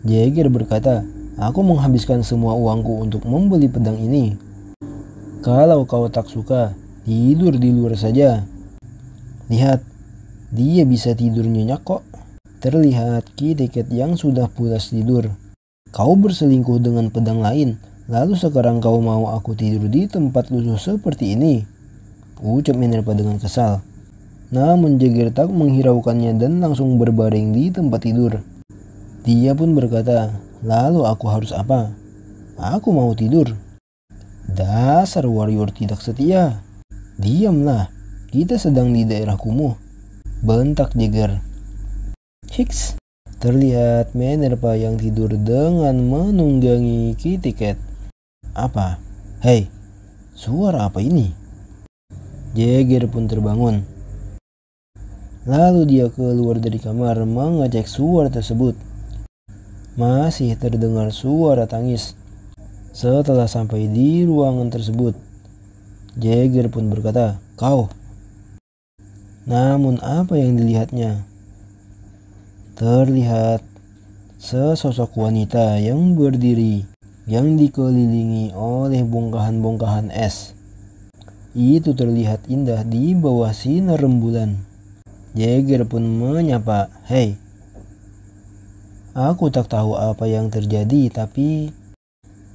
Jagger berkata, aku menghabiskan semua uangku untuk membeli pedang ini. Kalau kau tak suka, tidur di luar saja. Lihat, dia bisa tidur nyenyak kok. Terlihat Kitty yang sudah pulas tidur. Kau berselingkuh dengan pedang lain, lalu sekarang kau mau aku tidur di tempat lusuh seperti ini? Ucap Minerva dengan kesal. Namun Jagger tak menghiraukannya dan langsung berbaring di tempat tidur. Dia pun berkata, lalu aku harus apa? Aku mau tidur. Dasar warrior tidak setia. Diamlah, kita sedang di daerah kumuh, bentak Jagger. Hiks, terlihat Minerva yang tidur dengan menunggangi Kitty Cat. Apa? Hei, suara apa ini? Jagger pun terbangun. Lalu dia keluar dari kamar mengecek suara tersebut. Masih terdengar suara tangis. Setelah sampai di ruangan tersebut, Jagger pun berkata, kau. Namun apa yang dilihatnya? Terlihat sesosok wanita yang berdiri yang dikelilingi oleh bongkahan-bongkahan es. Itu terlihat indah di bawah sinar rembulan. Jagger pun menyapa, hei. Aku tak tahu apa yang terjadi, tapi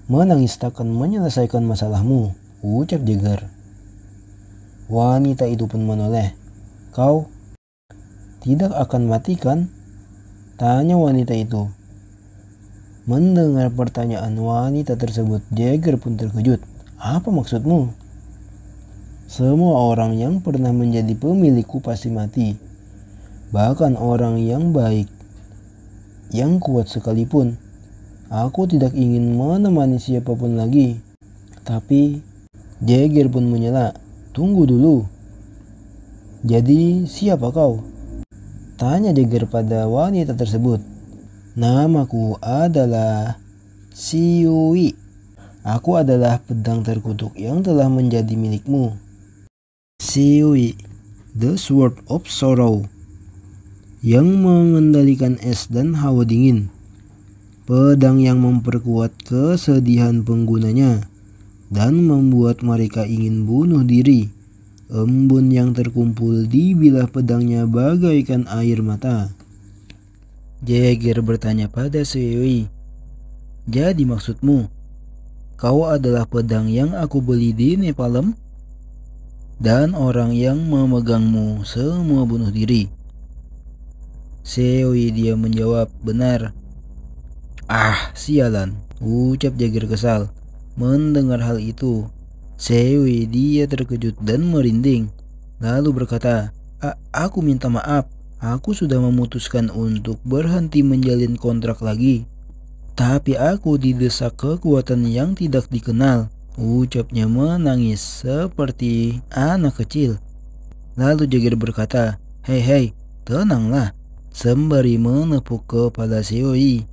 menangis takkan menyelesaikan masalahmu, ucap Jagger. Wanita itu pun menoleh. Kau tidak akan mati kan? Tanya wanita itu. Mendengar pertanyaan wanita tersebut, Jagger pun terkejut. Apa maksudmu? Semua orang yang pernah menjadi pemilikku pasti mati. Bahkan orang yang baik, yang kuat sekalipun. Aku tidak ingin menemani siapapun lagi. Tapi Jagger pun menyela. Tunggu dulu. Jadi siapa kau? Tanya Jagger pada wanita tersebut. Namaku adalah Siui. Aku adalah pedang terkutuk yang telah menjadi milikmu. Siui, the Sword of Sorrow, yang mengendalikan es dan hawa dingin. Pedang yang memperkuat kesedihan penggunanya dan membuat mereka ingin bunuh diri. Embun yang terkumpul di bilah pedangnya bagaikan air mata. Jagger bertanya pada Siui, jadi maksudmu, kau adalah pedang yang aku beli di Nepalem? Dan orang yang memegangmu semua bunuh diri. Siui dia menjawab, benar. Ah, sialan, ucap Jagger kesal. Mendengar hal itu, Siui dia terkejut dan merinding. Lalu berkata, aku minta maaf. Aku sudah memutuskan untuk berhenti menjalin kontrak lagi. Tapi aku didesak kekuatan yang tidak dikenal. Ucapnya menangis seperti anak kecil. Lalu Jagger berkata, hei, tenanglah. Sembari menepuk kepala Siui.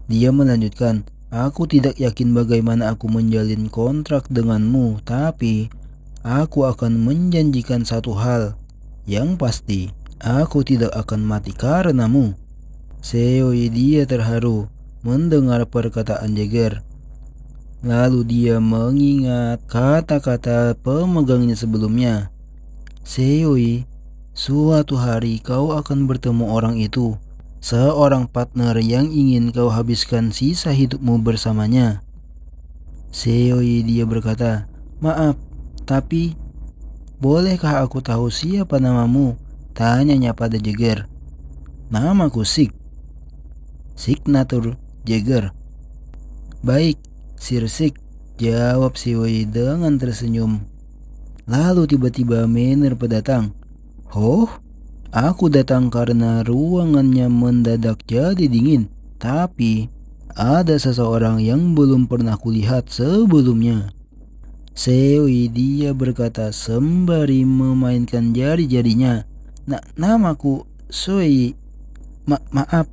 Dia melanjutkan, aku tidak yakin bagaimana aku menjalin kontrak denganmu, tapi aku akan menjanjikan satu hal. Yang pasti, aku tidak akan mati karenamu. Siui dia terharu mendengar perkataan Jagger. Lalu dia mengingat kata-kata pemegangnya sebelumnya. Siui, suatu hari kau akan bertemu orang itu. Seorang partner yang ingin kau habiskan sisa hidupmu bersamanya. Siui dia berkata, maaf, tapi bolehkah aku tahu siapa namamu? Tanyanya pada Jagger. Namaku Sik. Signature Jagger. Baik, Sir Sik, jawab Siui dengan tersenyum. Lalu tiba-tiba Minerva datang. Aku datang karena ruangannya mendadak jadi dingin. Tapi ada seseorang yang belum pernah kulihat sebelumnya. Siui dia berkata sembari memainkan jari-jarinya. Namaku Sui. Maaf,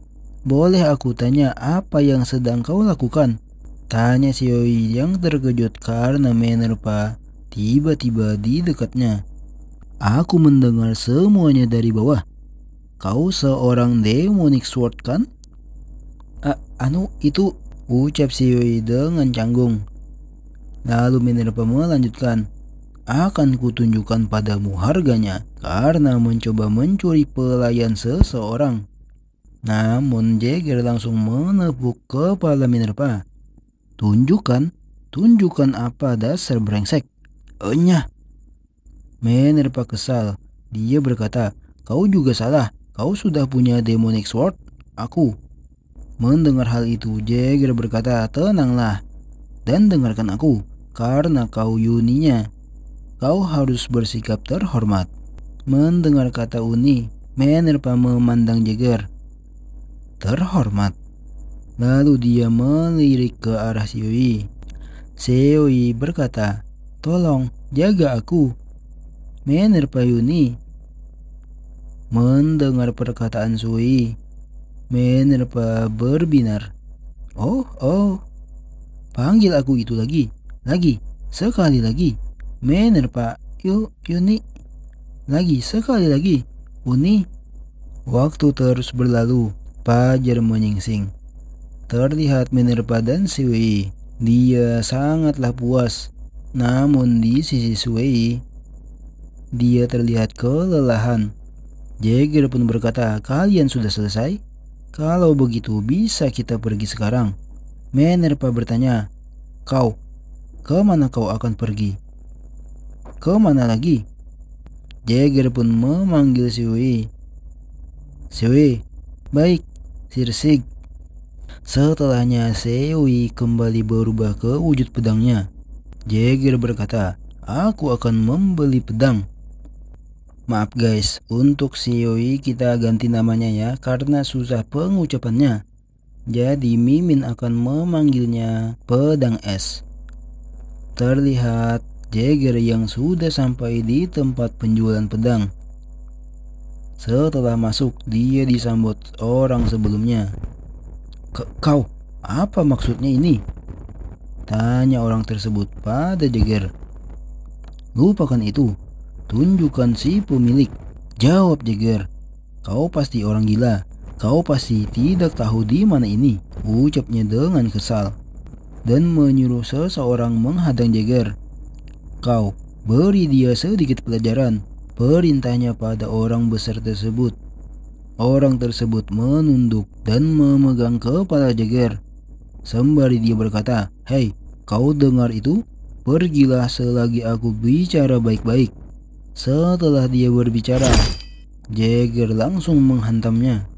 boleh aku tanya apa yang sedang kau lakukan? Tanya Siui yang terkejut karena Minerva tiba-tiba di dekatnya. Aku mendengar semuanya dari bawah. Kau seorang demonic sword kan? Itu, ucap Siui dengan canggung. Lalu Minerva melanjutkan, akan kutunjukkan padamu harganya karena mencoba mencuri pelayan seseorang. Namun Jagger langsung menepuk kepala Minerva. Tunjukkan apa dasar brengsek. Enyah. Minerva kesal. Dia berkata, kau juga salah. Kau sudah punya demonic sword? Aku. Mendengar hal itu, Jagger berkata, tenanglah dan dengarkan aku. Karena kau Yuninya, kau harus bersikap terhormat. Mendengar kata Uni, Minerva memandang Jagger. Terhormat. Lalu dia melirik ke arah Siui. Siui berkata, tolong jaga aku. Minerva Yuni. Mendengar perkataan Siui, Minerva berbinar. Oh, panggil aku itu lagi, sekali lagi. Minerva Yuni. Lagi, sekali lagi. Uni. Waktu terus berlalu, fajar menyingsing. Terlihat Minerva dan Siui. Dia sangatlah puas. Namun di sisi Siui, dia terlihat kelelahan. Jagger pun berkata, kalian sudah selesai? Kalau begitu bisa kita pergi sekarang. Minerva bertanya, kemana kau akan pergi? Kemana lagi? Jagger pun memanggil Shui. Shui, baik, Sirsig. Setelahnya Shui kembali berubah ke wujud pedangnya. Jagger berkata, aku akan membeli pedang. Maaf guys, untuk Shui kita ganti namanya ya, karena susah pengucapannya. Jadi Mimin akan memanggilnya pedang es. Terlihat Jagger yang sudah sampai di tempat penjualan pedang. Setelah masuk, dia disambut orang sebelumnya. Kau, apa maksudnya ini? Tanya orang tersebut pada Jagger. Lupakan itu, tunjukkan si pemilik. Jawab Jagger. Kau pasti orang gila. Kau pasti tidak tahu di mana ini, ucapnya dengan kesal. Dan menyuruh seseorang menghadang Jagger. Kau, beri dia sedikit pelajaran, perintahnya pada orang besar tersebut. Orang tersebut menunduk dan memegang kepala Jagger. Sembari dia berkata, hei, kau dengar itu? Pergilah selagi aku bicara baik-baik. Setelah dia berbicara, Jagger langsung menghantamnya.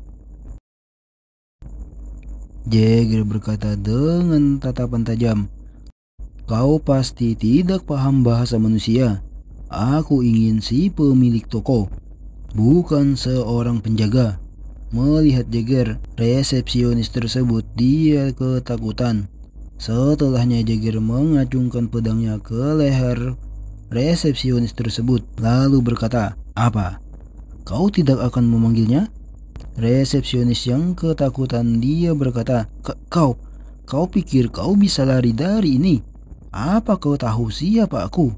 Jagger berkata dengan tatapan tajam, kau pasti tidak paham bahasa manusia. Aku ingin si pemilik toko, bukan seorang penjaga. Melihat Jagger, resepsionis tersebut, dia ketakutan. Setelahnya Jagger mengacungkan pedangnya ke leher resepsionis tersebut, lalu berkata, apa? Kau tidak akan memanggilnya? Resepsionis yang ketakutan, dia berkata, kau pikir kau bisa lari dari ini? Apa kau tahu siapa aku?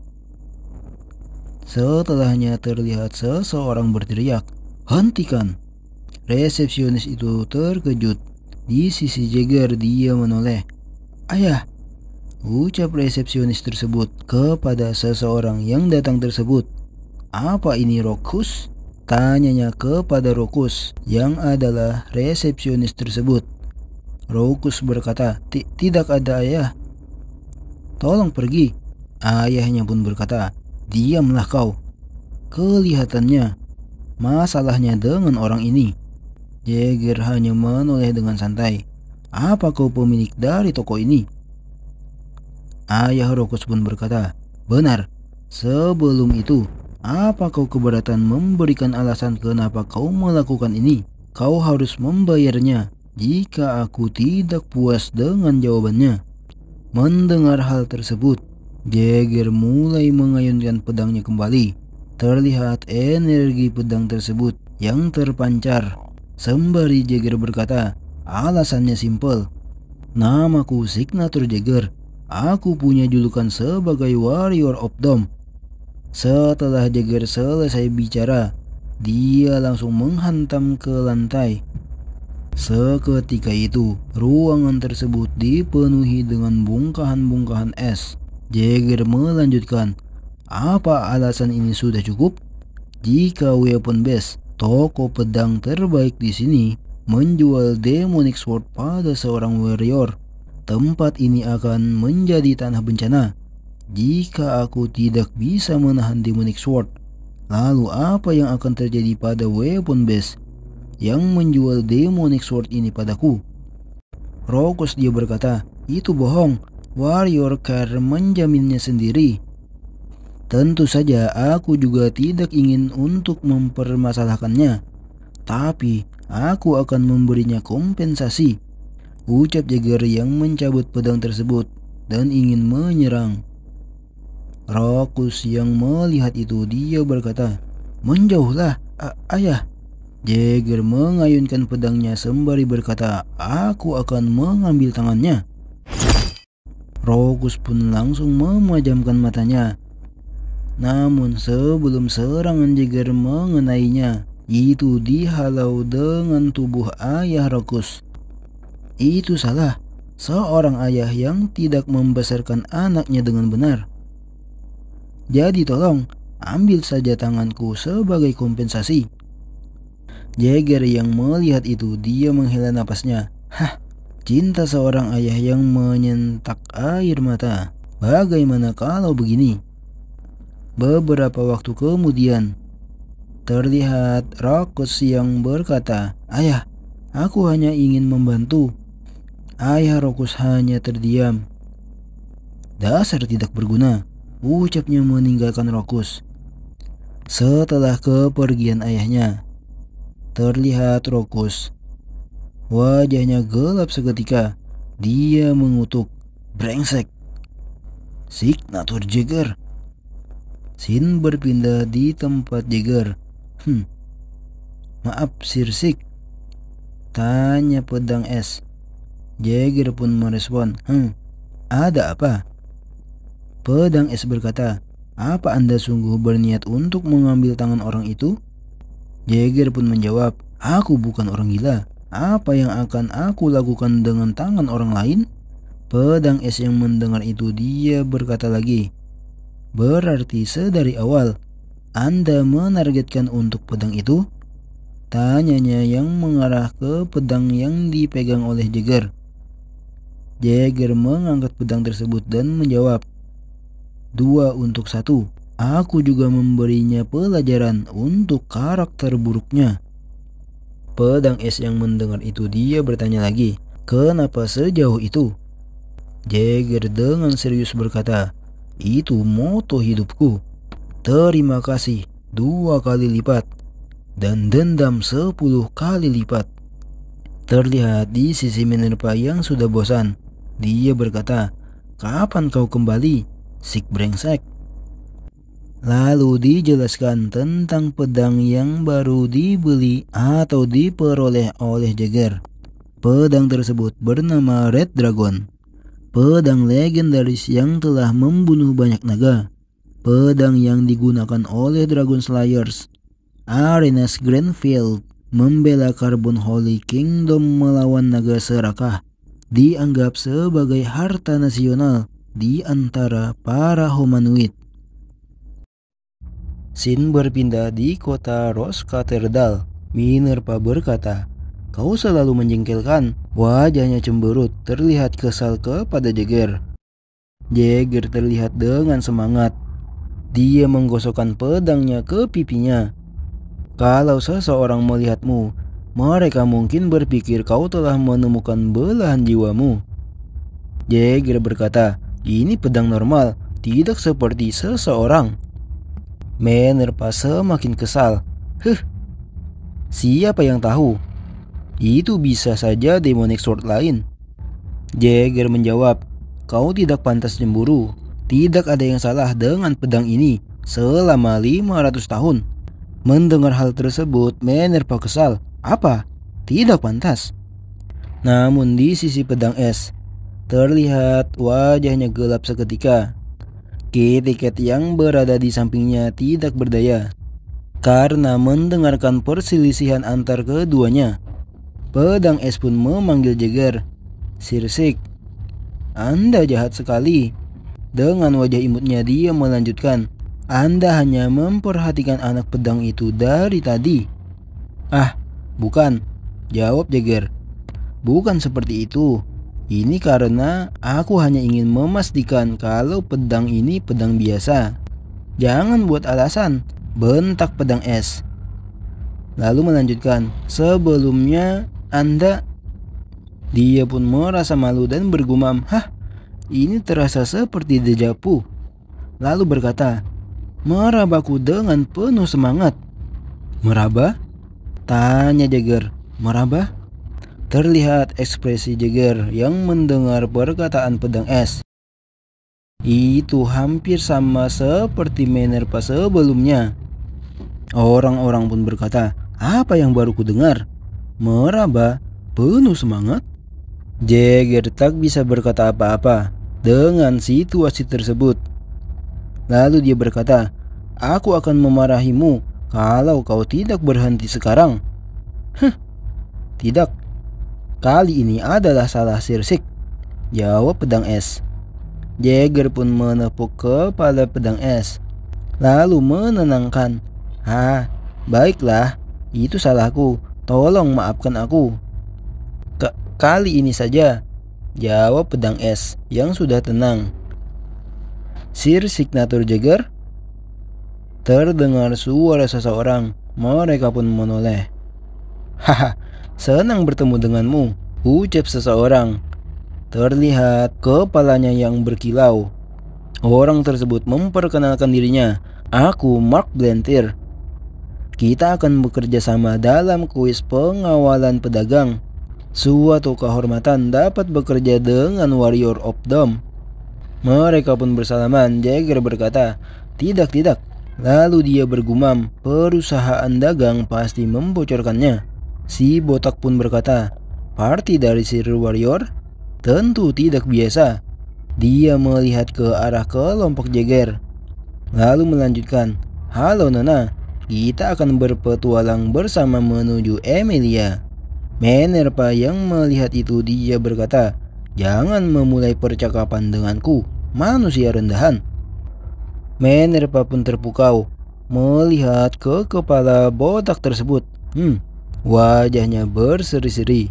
Setelahnya terlihat seseorang berteriak, hentikan! Resepsionis itu terkejut. Di sisi Jagger dia menoleh. Ayah, ucap resepsionis tersebut kepada seseorang yang datang tersebut. Apa ini Rokus? Tanyanya kepada Rokus yang adalah resepsionis tersebut. Rokus berkata, tidak ada ayah. Tolong pergi. Ayahnya pun berkata, diamlah kau. Kelihatannya masalahnya dengan orang ini. Jagger hanya menoleh dengan santai. Apa kau pemilik dari toko ini? Ayah Rokus pun berkata, benar. Sebelum itu, apa kau keberatan memberikan alasan kenapa kau melakukan ini? Kau harus membayarnya jika aku tidak puas dengan jawabannya. Mendengar hal tersebut, Jagger mulai mengayunkan pedangnya kembali. Terlihat energi pedang tersebut yang terpancar. Sembari Jagger berkata, alasannya simpel. Namaku Signature Jagger. Aku punya julukan sebagai Warrior of Dome. Setelah Jagger selesai bicara, dia langsung menghantam ke lantai. Seketika itu, ruangan tersebut dipenuhi dengan bongkahan-bongkahan es. Jagger melanjutkan, apa alasan ini sudah cukup? Jika Weapon Base, toko pedang terbaik di sini, menjual demonic sword pada seorang warrior, tempat ini akan menjadi tanah bencana. Jika aku tidak bisa menahan demonic sword, lalu apa yang akan terjadi pada Weapon Base yang menjual demonic sword ini padaku? Rokus dia berkata, itu bohong. Warrior Care menjaminnya sendiri. Tentu saja aku juga tidak ingin untuk mempermasalahkannya, tapi aku akan memberinya kompensasi, ucap Jagger yang mencabut pedang tersebut dan ingin menyerang. Rokus yang melihat itu, dia berkata, menjauhlah, ayah. Jagger mengayunkan pedangnya sembari berkata, aku akan mengambil tangannya. Rokus pun langsung memejamkan matanya. Namun sebelum serangan Jagger mengenainya, itu dihalau dengan tubuh ayah Rokus. Itu salah, seorang ayah yang tidak membesarkan anaknya dengan benar. Jadi tolong, ambil saja tanganku sebagai kompensasi. Jagger yang melihat itu, dia menghela napasnya. Cinta seorang ayah yang menyentak air mata. Bagaimana kalau begini? Beberapa waktu kemudian, terlihat Rokus yang berkata, "Ayah, aku hanya ingin membantu." Ayah Rokus hanya terdiam. "Dasar tidak berguna," ucapnya meninggalkan Rokus. Setelah kepergian ayahnya, terlihat Rokus. Wajahnya gelap seketika. Dia mengutuk, "Brengsek, signatur Jagger." Sin berpindah di tempat Jagger. "Maaf, Sir Sik," tanya pedang es. Jagger pun merespon, "Ada apa?" Pedang es berkata, "Apa Anda sungguh berniat untuk mengambil tangan orang itu?" Jagger pun menjawab, "Aku bukan orang gila. Apa yang akan aku lakukan dengan tangan orang lain?" Pedang es yang mendengar itu dia berkata lagi, "Berarti sedari awal Anda menargetkan untuk pedang itu?" Tanyanya yang mengarah ke pedang yang dipegang oleh Jagger. Jagger mengangkat pedang tersebut dan menjawab, "2 untuk 1. Aku juga memberinya pelajaran untuk karakter buruknya." Pedang es yang mendengar itu dia bertanya lagi, "Kenapa sejauh itu?" Jagger dengan serius berkata, "Itu moto hidupku. Terima kasih 2 kali lipat dan dendam 10 kali lipat." Terlihat di sisi Minerva yang sudah bosan. Dia berkata, "Kapan kau kembali, Sik brengsek?" Lalu dijelaskan tentang pedang yang baru dibeli atau diperoleh oleh Jagger. Pedang tersebut bernama Red Dragon. Pedang legendaris yang telah membunuh banyak naga. Pedang yang digunakan oleh Dragon Slayers. Arenas Grandfield membela Carbon Holy Kingdom melawan naga serakah. Dianggap sebagai harta nasional di antara para humanoid. Sin berpindah di kota Ros Katerdal. Minerva berkata, "Kau selalu menjengkelkan." Wajahnya cemberut, terlihat kesal kepada Jagger. Jagger terlihat dengan semangat. Dia menggosokkan pedangnya ke pipinya. "Kalau seseorang melihatmu, mereka mungkin berpikir kau telah menemukan belahan jiwamu." Jagger berkata, "Ini pedang normal, tidak seperti seseorang." Minerva semakin kesal. Siapa yang tahu? Itu bisa saja demonic sword lain." Jagger menjawab, "Kau tidak pantas cemburu. Tidak ada yang salah dengan pedang ini selama 500 tahun. Mendengar hal tersebut, Minerva kesal. "Apa? Tidak pantas?" Namun di sisi pedang es, terlihat wajahnya gelap seketika. Kit-Kat yang berada di sampingnya tidak berdaya karena mendengarkan perselisihan antar keduanya. Pedang es pun memanggil Jagger, "Sir Sik, Anda jahat sekali." Dengan wajah imutnya dia melanjutkan, "Anda hanya memperhatikan anak pedang itu dari tadi." "Ah, bukan," jawab Jagger. "Bukan seperti itu. Ini karena aku hanya ingin memastikan kalau pedang ini pedang biasa." "Jangan buat alasan," bentak pedang es. Lalu melanjutkan, "Sebelumnya Anda..." Dia pun merasa malu dan bergumam, ini terasa seperti dejavu." Lalu berkata, "Merabaku dengan penuh semangat." "Meraba?" tanya Jagger. "Meraba?" Terlihat ekspresi Jagger yang mendengar perkataan pedang es. Itu hampir sama seperti Minerva sebelumnya. Orang-orang pun berkata, "Apa yang baru ku dengar? Meraba? Penuh semangat?" Jagger tak bisa berkata apa-apa dengan situasi tersebut. Lalu dia berkata, "Aku akan memarahimu kalau kau tidak berhenti sekarang." "Tidak. Kali ini adalah salah Sir Sik," jawab pedang es. Jagger pun menepuk kepala pedang es, lalu menenangkan, Baiklah, itu salahku. Tolong maafkan aku." Kali ini saja," jawab pedang es yang sudah tenang. "Sir Signature Jagger?" Terdengar suara seseorang. Mereka pun menoleh. Haha, senang bertemu denganmu, ucap seseorang. Terlihat kepalanya yang berkilau. Orang tersebut memperkenalkan dirinya. Aku Mark Blantyre. Kita akan bekerja sama dalam kuis pengawalan pedagang. Suatu kehormatan dapat bekerja dengan Warrior of Dome. Mereka pun bersalaman. Jagger berkata, tidak. Lalu dia bergumam, perusahaan dagang pasti membocorkannya. Si botak pun berkata, party dari Sir Warrior? Tentu tidak biasa. Dia melihat ke arah kelompok Jagger. Lalu melanjutkan, halo Nona, kita akan berpetualang bersama menuju Emilia. Minerva yang melihat itu dia berkata, jangan memulai percakapan denganku, manusia rendahan. Minerva pun terpukau melihat ke kepala botak tersebut. Wajahnya berseri-seri.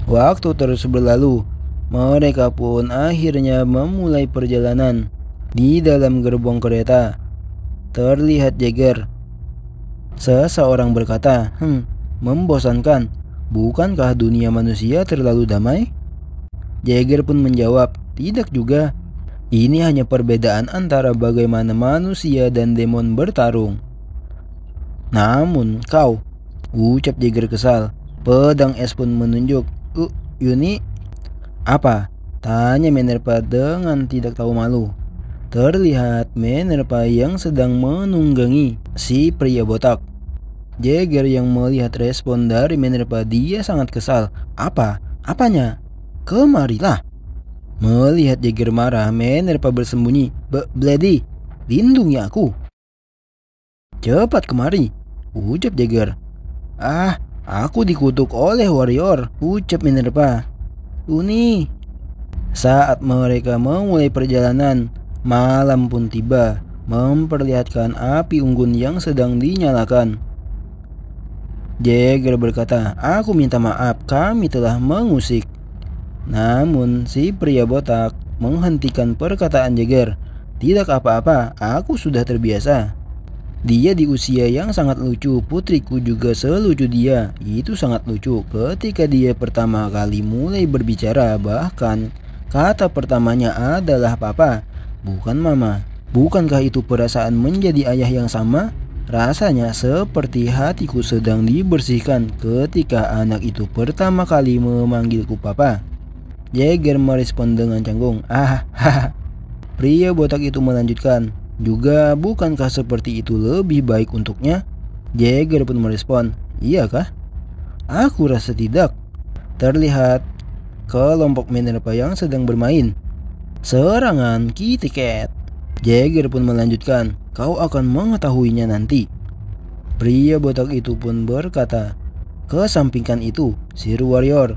Waktu terus berlalu. Mereka pun akhirnya memulai perjalanan. Di dalam gerbong kereta terlihat Jagger. Seseorang berkata, membosankan. Bukankah dunia manusia terlalu damai? Jagger pun menjawab, tidak juga. Ini hanya perbedaan antara bagaimana manusia dan demon bertarung. Namun kau, ucap Jagger kesal. Pedang es pun menunjuk. Yuni? Apa? Tanya Minerva dengan tidak tahu malu. Terlihat Minerva yang sedang menunggangi si pria botak. Jagger yang melihat respon dari Minerva, dia sangat kesal. Apanya? Kemarilah. Melihat Jagger marah, Minerva bersembunyi. Bloody, lindungi aku. Cepat kemari, ucap Jagger. Aku dikutuk oleh Warrior, ucap Minerva. Uni. Saat mereka memulai perjalanan, malam pun tiba, memperlihatkan api unggun yang sedang dinyalakan. Jagger berkata, aku minta maaf, kami telah mengusik. Namun si pria botak menghentikan perkataan Jagger. Tidak apa-apa, aku sudah terbiasa. Dia di usia yang sangat lucu, putriku juga selucu dia. Itu sangat lucu ketika dia pertama kali mulai berbicara. Bahkan kata pertamanya adalah papa, bukan mama. Bukankah itu perasaan menjadi ayah yang sama? Rasanya seperti hatiku sedang dibersihkan ketika anak itu pertama kali memanggilku papa. Jagger merespon dengan canggung. Pria botak itu melanjutkan, juga bukankah seperti itu lebih baik untuknya? Jagger pun merespon, iyakah? Aku rasa tidak. Terlihat kelompok Minerva yang sedang bermain. Serangan Kitty Cat. Jagger pun melanjutkan, kau akan mengetahuinya nanti. Pria botak itu pun berkata, kesampingkan itu, Sir Warrior.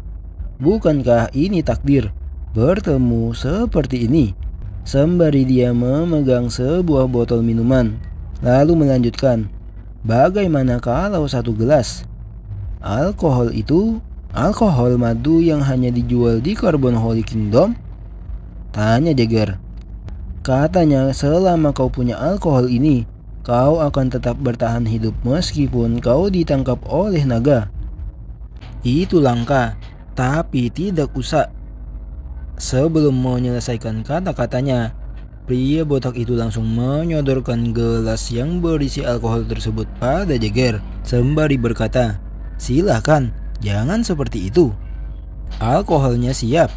Bukankah ini takdir, bertemu seperti ini? Sembari dia memegang sebuah botol minuman. Lalu melanjutkan, bagaimana kalau satu gelas? Alkohol itu, alkohol madu yang hanya dijual di Carbon Holy Kingdom? Tanya Jagger. Katanya selama kau punya alkohol ini, kau akan tetap bertahan hidup meskipun kau ditangkap oleh naga. Itu langka. Tapi tidak usah. Sebelum menyelesaikan kata-katanya, pria botak itu langsung menyodorkan gelas yang berisi alkohol tersebut pada Jagger, sembari berkata, silakan, jangan seperti itu. Alkoholnya siap.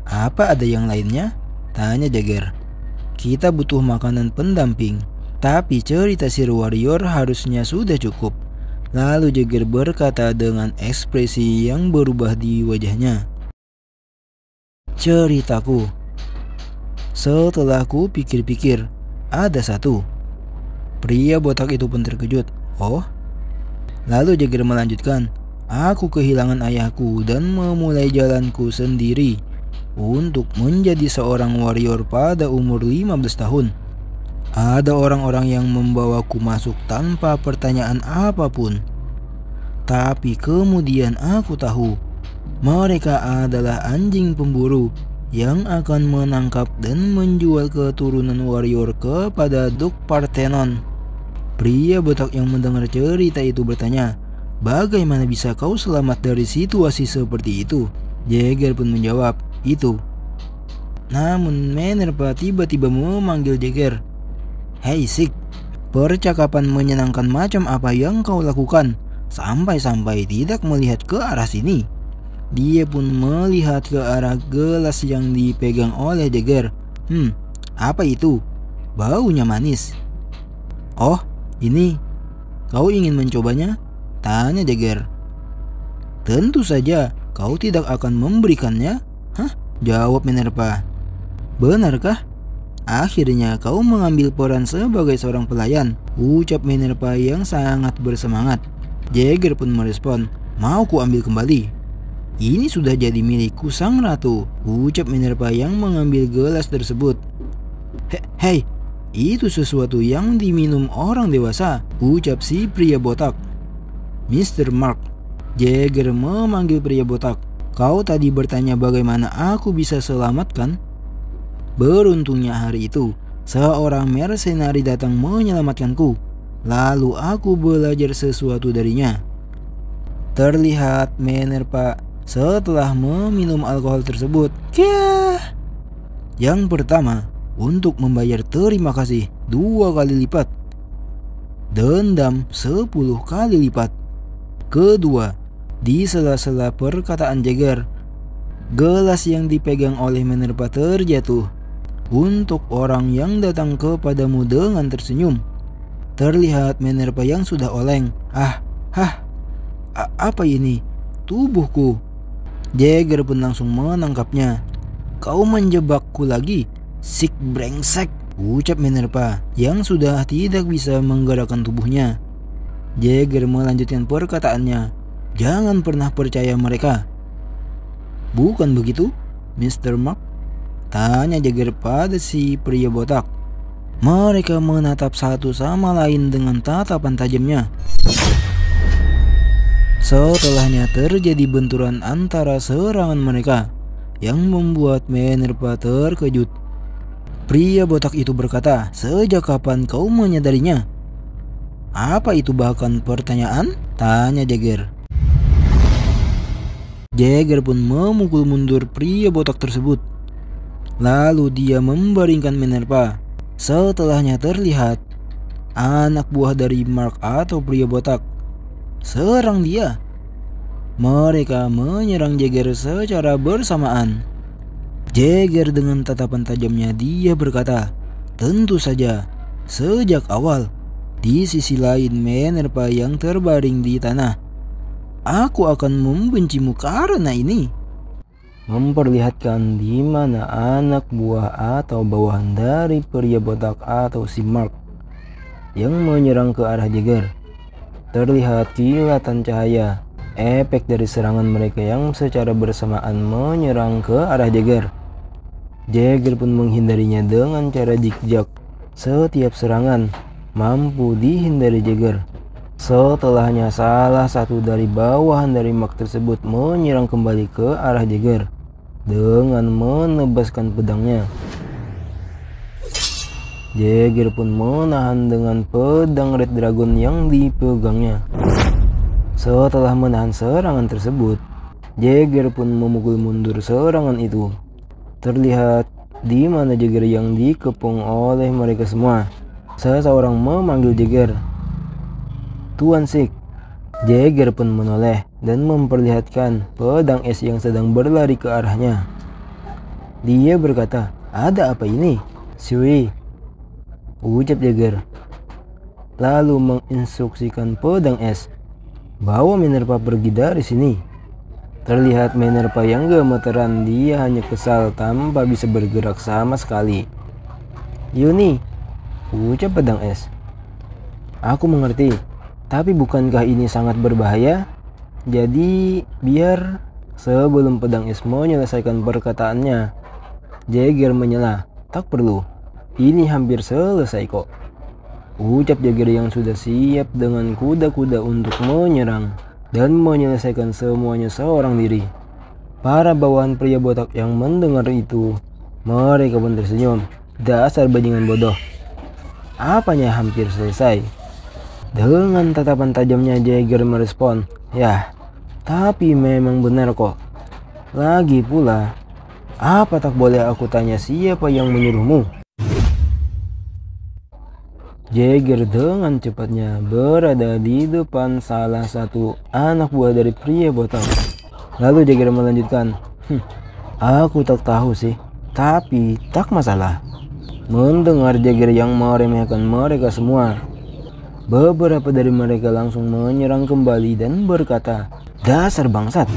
Apa ada yang lainnya? Tanya Jagger. Kita butuh makanan pendamping, tapi cerita Sir Warrior harusnya sudah cukup. Lalu Jagger berkata dengan ekspresi yang berubah di wajahnya. Ceritaku. Setelah ku pikir-pikir, ada satu. Pria botak itu pun terkejut. Oh? Lalu Jagger melanjutkan, aku kehilangan ayahku dan memulai jalanku sendiri untuk menjadi seorang warrior pada umur 15 tahun. Ada orang-orang yang membawaku masuk tanpa pertanyaan apapun. Tapi kemudian aku tahu mereka adalah anjing pemburu yang akan menangkap dan menjual keturunan warrior kepada Duke Parthenon. Pria botak yang mendengar cerita itu bertanya, "Bagaimana bisa kau selamat dari situasi seperti itu?" Jagger pun menjawab, "Itu." Namun Minerva tiba-tiba memanggil Jagger. "Hei Sik, percakapan menyenangkan macam apa yang kau lakukan? Sampai-sampai tidak melihat ke arah sini." Dia pun melihat ke arah gelas yang dipegang oleh Jagger. Apa itu? Baunya manis." "Oh, ini. Kau ingin mencobanya?" tanya Jagger. "Tentu saja, kau tidak akan memberikannya." "Hah?" jawab Minerva. "Benarkah? Akhirnya kau mengambil peran sebagai seorang pelayan," ucap Minerva yang sangat bersemangat. Jagger pun merespon, "Mau ku ambil kembali. Ini sudah jadi milikku sang ratu," ucap Minerva yang mengambil gelas tersebut. Hei, itu sesuatu yang diminum orang dewasa," ucap si pria botak. "Mr. Mark," Jagger memanggil pria botak, "kau tadi bertanya bagaimana aku bisa selamatkan? Beruntungnya hari itu, seorang mercenari datang menyelamatkanku. Lalu aku belajar sesuatu darinya." Terlihat Minerva setelah meminum alkohol tersebut. Yang pertama, untuk membayar terima kasih 2 kali lipat. Dendam 10 kali lipat. Kedua, di sela-sela perkataan Jagger, gelas yang dipegang oleh Minerva terjatuh. Untuk orang yang datang kepadamu dengan tersenyum. Terlihat Minerva yang sudah oleng. Apa ini? Tubuhku. Jagger pun langsung menangkapnya. "Kau menjebakku lagi, Sik brengsek," ucap Minerva yang sudah tidak bisa menggerakkan tubuhnya. Jagger melanjutkan perkataannya, "Jangan pernah percaya mereka." "Bukan begitu, Mr. Mark?" tanya Jagger pada si pria botak. Mereka menatap satu sama lain dengan tatapan tajamnya. Setelahnya terjadi benturan antara serangan mereka yang membuat Minerva terkejut. Pria botak itu berkata, "Sejak kapan kau menyadarinya?" "Apa itu bahkan pertanyaan?" tanya Jagger. Jagger pun memukul mundur pria botak tersebut. Lalu dia membaringkan Minerva. Setelahnya terlihat anak buah dari Mark atau pria botak serang dia. Mereka menyerang Jagger secara bersamaan. Jagger dengan tatapan tajamnya dia berkata, "Tentu saja, sejak awal." Di sisi lain Minerva yang terbaring di tanah. "Aku akan membencimu karena ini." Memperlihatkan di mana anak buah atau bawahan dari pria botak atau si Mark yang menyerang ke arah Jagger. Terlihat kilatan cahaya, efek dari serangan mereka yang secara bersamaan menyerang ke arah Jagger. Jagger pun menghindarinya dengan cara zigzag. Setiap serangan mampu dihindari Jagger. Setelahnya salah satu dari bawahan dari Mark tersebut menyerang kembali ke arah Jagger dengan menebaskan pedangnya. Jagger pun menahan dengan pedang Red Dragon yang dipegangnya. Setelah menahan serangan tersebut, Jagger pun memukul mundur serangan itu. Terlihat di mana Jagger yang dikepung oleh mereka semua. Seseorang memanggil Jagger, "Tuan Sik." Jagger pun menoleh dan memperlihatkan pedang es yang sedang berlari ke arahnya. Dia berkata, "Ada apa ini, Sui?" ucap Jagger. Lalu menginstruksikan pedang es, "Bawa Minerva pergi dari sini." Terlihat Minerva yang gemeteran, dia hanya kesal tanpa bisa bergerak sama sekali. "Yuni," ucap pedang es. "Aku mengerti, tapi bukankah ini sangat berbahaya? Jadi biar..." Sebelum pedang es menyelesaikan perkataannya, Jagger menyela, "Tak perlu, ini hampir selesai kok," ucap Jagger yang sudah siap dengan kuda-kuda untuk menyerang dan menyelesaikan semuanya seorang diri. Para bawahan pria botak yang mendengar itu, mereka pun tersenyum. "Dasar bajingan bodoh. Apanya hampir selesai?" Dengan tatapan tajamnya Jagger merespon, "Yah, tapi memang benar kok. Lagi pula, apa tak boleh aku tanya siapa yang menyuruhmu?" Jagger dengan cepatnya berada di depan salah satu anak buah dari pria botak. Lalu Jagger melanjutkan, "Aku tak tahu sih, tapi tak masalah." Mendengar Jagger yang meremehkan mereka semua, beberapa dari mereka langsung menyerang kembali dan berkata, "Dasar bangsat."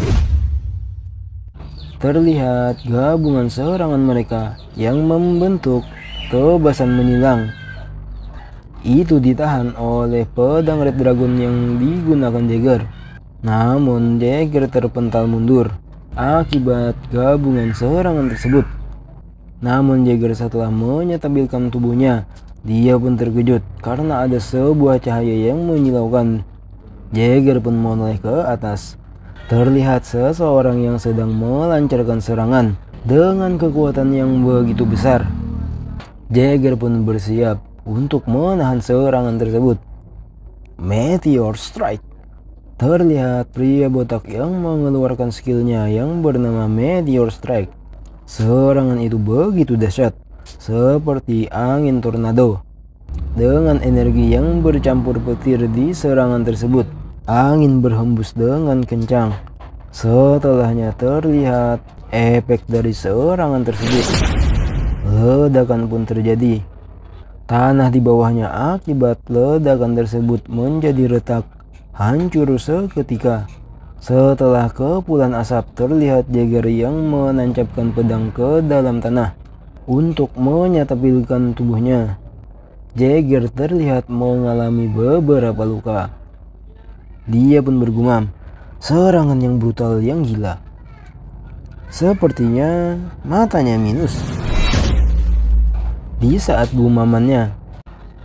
Terlihat gabungan serangan mereka yang membentuk tebasan menyilang. Itu ditahan oleh pedang Red Dragon yang digunakan Jagger. Namun Jagger terpental mundur akibat gabungan serangan tersebut. Namun Jagger setelah menyetabilkan tubuhnya, dia pun terkejut karena ada sebuah cahaya yang menyilaukan. Jagger pun menoleh ke atas. Terlihat seseorang yang sedang melancarkan serangan dengan kekuatan yang begitu besar. Jagger pun bersiap untuk menahan serangan tersebut. Meteor Strike. Terlihat pria botak yang mengeluarkan skillnya yang bernama Meteor Strike. Serangan itu begitu dahsyat, seperti angin tornado. Dengan energi yang bercampur petir di serangan tersebut, angin berhembus dengan kencang. Setelahnya terlihat efek dari serangan tersebut. Ledakan pun terjadi. Tanah di bawahnya akibat ledakan tersebut menjadi retak, hancur seketika. Setelah kepulan asap, terlihat Jagger yang menancapkan pedang ke dalam tanah untuk menyatabilkan tubuhnya. Jagger terlihat mengalami beberapa luka. Dia pun bergumam, "Serangan yang brutal yang gila. Sepertinya matanya minus." Di saat gumamannya,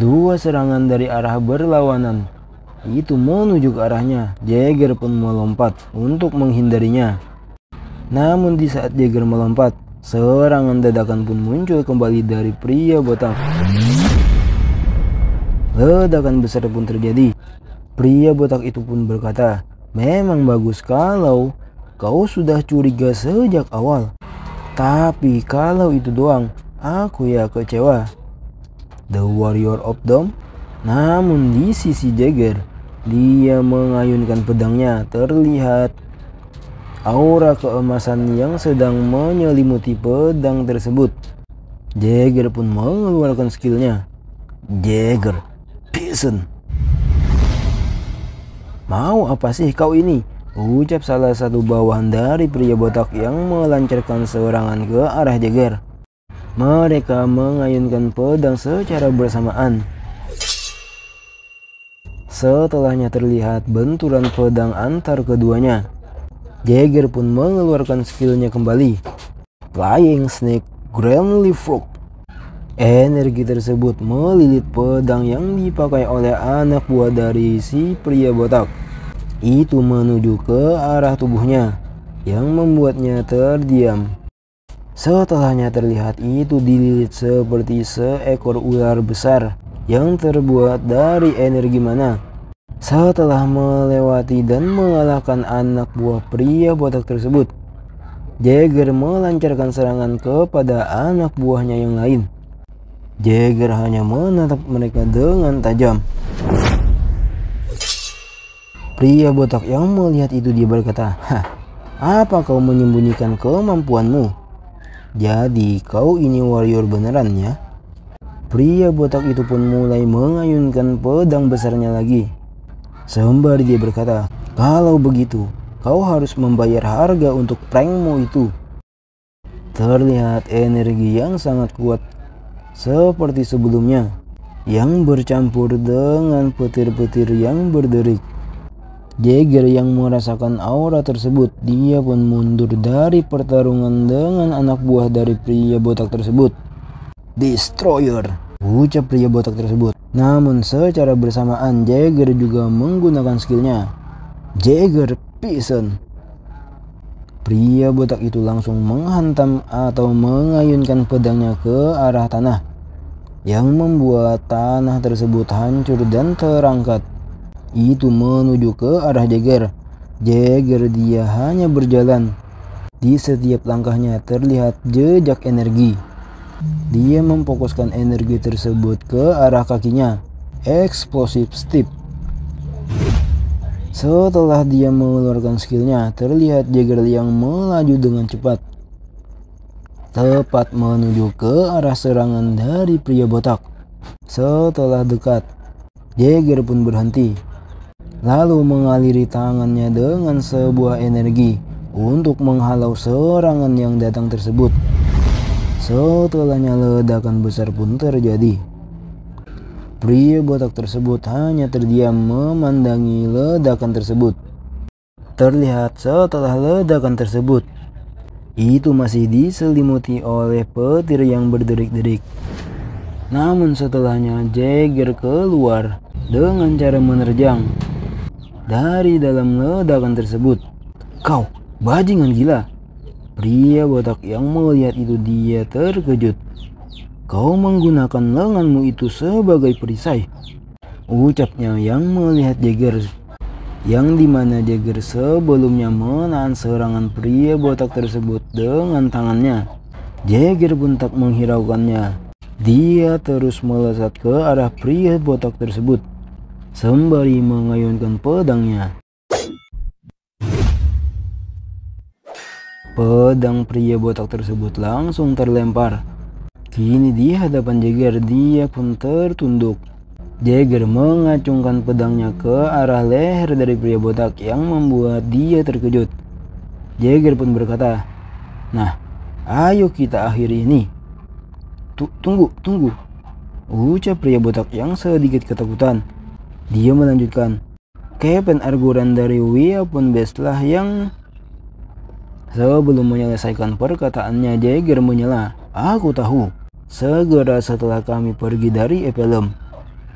dua serangan dari arah berlawanan itu menuju ke arahnya. Jagger pun melompat untuk menghindarinya. Namun di saat Jagger melompat, serangan dadakan pun muncul kembali dari pria botak. Ledakan besar pun terjadi. Pria botak itu pun berkata, "Memang bagus kalau kau sudah curiga sejak awal. Tapi kalau itu doang, aku ya kecewa." The Warrior of Doom. Namun di sisi Jagger, dia mengayunkan pedangnya. Terlihat aura keemasan yang sedang menyelimuti pedang tersebut. Jagger pun mengeluarkan skillnya, Jagger Vision. "Mau apa sih kau ini?" ucap salah satu bawahan dari pria botak yang melancarkan serangan ke arah Jagger. Mereka mengayunkan pedang secara bersamaan. Setelahnya terlihat benturan pedang antar keduanya. Jagger pun mengeluarkan skillnya kembali, Flying Snake Grand Leapfrog. Energi tersebut melilit pedang yang dipakai oleh anak buah dari si pria botak. Itu menuju ke arah tubuhnya, yang membuatnya terdiam. Setelahnya terlihat itu dililit seperti seekor ular besar yang terbuat dari energi mana. Setelah melewati dan mengalahkan anak buah pria botak tersebut, Jagger melancarkan serangan kepada anak buahnya yang lain. Jagger hanya menatap mereka dengan tajam. Pria botak yang melihat itu dia berkata, "Hah, apa kau menyembunyikan kemampuanmu? Jadi kau ini warrior beneran ya?" Pria botak itu pun mulai mengayunkan pedang besarnya lagi. Sembari dia berkata, "Kalau begitu, kau harus membayar harga untuk prankmu itu." Terlihat energi yang sangat kuat seperti sebelumnya, yang bercampur dengan petir-petir yang berderik. Jagger yang merasakan aura tersebut, dia pun mundur dari pertarungan dengan anak buah dari pria botak tersebut. "Destroyer," ucap pria botak tersebut. Namun secara bersamaan Jagger juga menggunakan skillnya, Jagger Vision. Pria botak itu langsung menghantam atau mengayunkan pedangnya ke arah tanah, yang membuat tanah tersebut hancur dan terangkat. itu menuju ke arah Jagger. Jagger dia hanya berjalan. Di setiap langkahnya terlihat jejak energi. Dia memfokuskan energi tersebut ke arah kakinya. Explosive Step. Setelah dia mengeluarkan skillnya, terlihat Jagger yang melaju dengan cepat. Tepat menuju ke arah serangan dari pria botak. Setelah dekat, Jagger pun berhenti. Lalu mengaliri tangannya dengan sebuah energi untuk menghalau serangan yang datang tersebut. Setelahnya ledakan besar pun terjadi. Pria botak tersebut hanya terdiam memandangi ledakan tersebut. Terlihat setelah ledakan tersebut, itu masih diselimuti oleh petir yang berderik-derik. Namun setelahnya Jagger keluar dengan cara menerjang dari dalam ledakan tersebut. Kau, bajingan gila. Pria botak yang melihat itu dia terkejut. Kau menggunakan lenganmu itu sebagai perisai, ucapnya yang melihat Jagger. Yang dimana Jagger sebelumnya menahan serangan pria botak tersebut dengan tangannya. Jagger pun tak menghiraukannya. Dia terus melesat ke arah pria botak tersebut sembari mengayunkan pedangnya. Pedang pria botak tersebut langsung terlempar. Kini di hadapan Jagger dia pun tertunduk. Jagger mengacungkan pedangnya ke arah leher dari pria botak yang membuat dia terkejut. Jagger pun berkata, "Nah, ayo kita akhiri ini." Tunggu, ucap pria botak yang sedikit ketakutan. Dia melanjutkan, "Captain Arguran dari Weapon Base lah yang..." Sebelum menyelesaikan perkataannya, Jagger menyela, "Aku tahu. Segera setelah kami pergi dari Ephelum,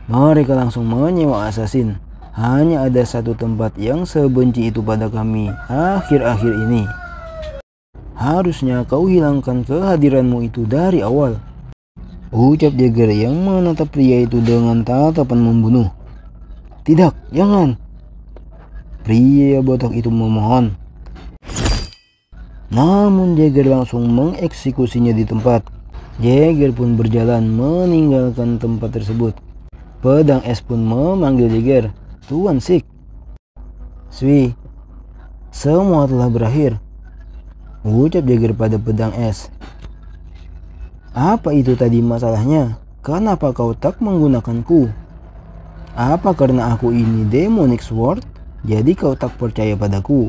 mereka langsung menyewa assassin. Hanya ada satu tempat yang sebenci itu pada kami akhir-akhir ini. Harusnya kau hilangkan kehadiranmu itu dari awal," ucap Jagger yang menatap pria itu dengan tatapan membunuh. "Tidak, jangan," pria botak itu memohon. Namun Jagger langsung mengeksekusinya di tempat. Jagger pun berjalan meninggalkan tempat tersebut. Pedang es pun memanggil Jagger, "Tuan Sik." "Swi, semua telah berakhir," ucap Jagger pada pedang es. "Apa itu tadi masalahnya? Kenapa kau tak menggunakanku? Apa karena aku ini Demonic Sword? Jadi kau tak percaya padaku?"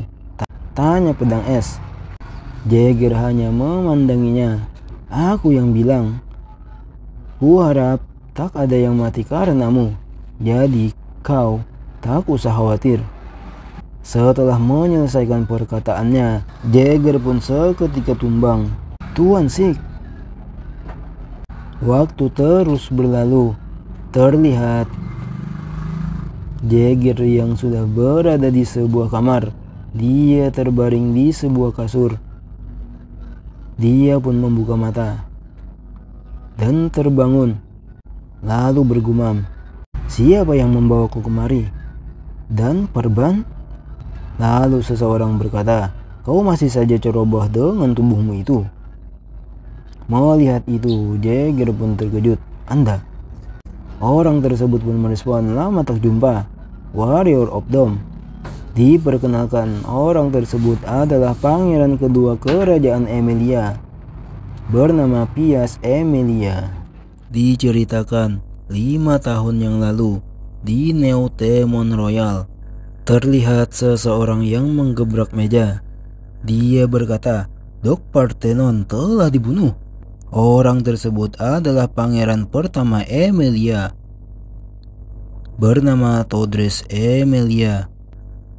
tanya pedang es. Jagger hanya memandanginya. "Aku yang bilang. Ku harap tak ada yang mati karenamu. Jadi kau tak usah khawatir." Setelah menyelesaikan perkataannya, Jagger pun seketika tumbang. "Tuan Sik." Waktu terus berlalu. Terlihat Jagger yang sudah berada di sebuah kamar. Dia terbaring di sebuah kasur. Dia pun membuka mata dan terbangun, lalu bergumam, "Siapa yang membawaku kemari? Dan perban?" Lalu seseorang berkata, "Kau masih saja ceroboh dengan tubuhmu itu." Melihat itu, Jagger pun terkejut. "Anda?" Orang tersebut pun merespon, "Lama tak jumpa, Warrior of Dome." Diperkenalkan, orang tersebut adalah pangeran kedua kerajaan Emilia, bernama Pias Emilia. Diceritakan 5 tahun yang lalu di Neutemon Royal, terlihat seseorang yang menggebrak meja. Dia berkata, "Dok Parthenon telah dibunuh." Orang tersebut adalah pangeran pertama Emilia, bernama Todres Emilia.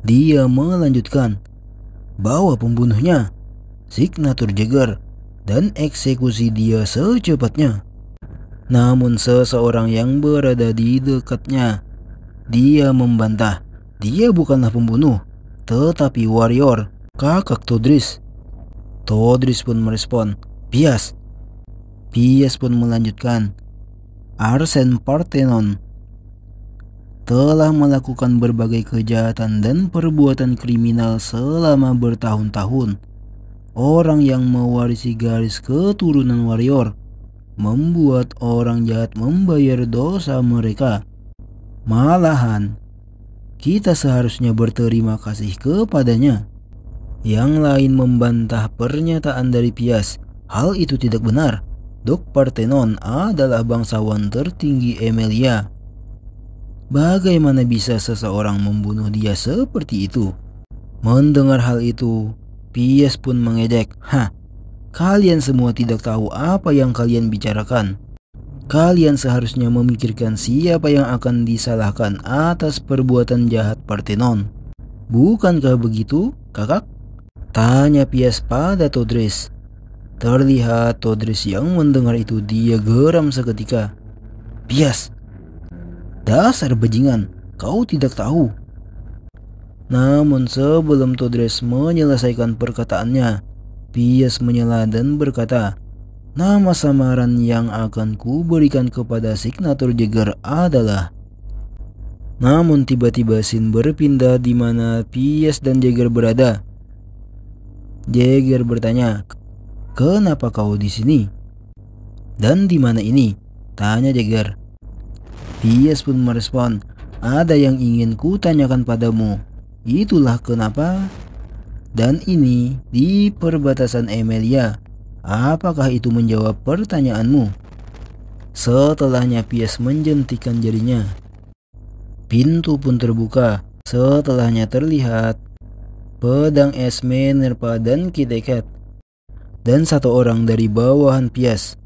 Dia melanjutkan, "Bawa pembunuhnya, signatur Jagger, dan eksekusi dia secepatnya." Namun seseorang yang berada di dekatnya, dia membantah, dia bukanlah pembunuh, tetapi warrior, kakak Todris. Todris pun merespon, "Pias." Pias pun melanjutkan, "Arsen Parthenon." telah melakukan berbagai kejahatan dan perbuatan kriminal selama bertahun-tahun. Orang yang mewarisi garis keturunan warrior membuat orang jahat membayar dosa mereka. Malahan, kita seharusnya berterima kasih kepadanya. Yang lain membantah pernyataan dari Pias. Hal itu tidak benar. Dok Parthenon adalah bangsawan tertinggi Emilia. Bagaimana bisa seseorang membunuh dia seperti itu? Mendengar hal itu, Pias pun mengejek. Kalian semua tidak tahu apa yang kalian bicarakan. Kalian seharusnya memikirkan siapa yang akan disalahkan atas perbuatan jahat Parthenon. Bukankah begitu, kakak? Tanya Pias pada Todres. Terlihat Todres yang mendengar itu dia geram seketika. Pias, dasar bajingan, kau tidak tahu. Namun sebelum Todres menyelesaikan perkataannya, Pias menyela dan berkata, nama samaran yang akan kuberikan kepada Signature Jagger adalah. Namun tiba-tiba scene berpindah di mana Pias dan Jagger berada. Jagger bertanya, kenapa kau di sini? Dan di mana ini? Tanya Jagger. Pias pun merespon, ada yang ingin kutanyakan padamu. Itulah kenapa. Dan ini di perbatasan Emilia. Apakah itu menjawab pertanyaanmu? Setelahnya Pias menjentikan jarinya. Pintu pun terbuka. Setelahnya terlihat pedang es Minerva dan Kitekat. Dan satu orang dari bawahan Pias.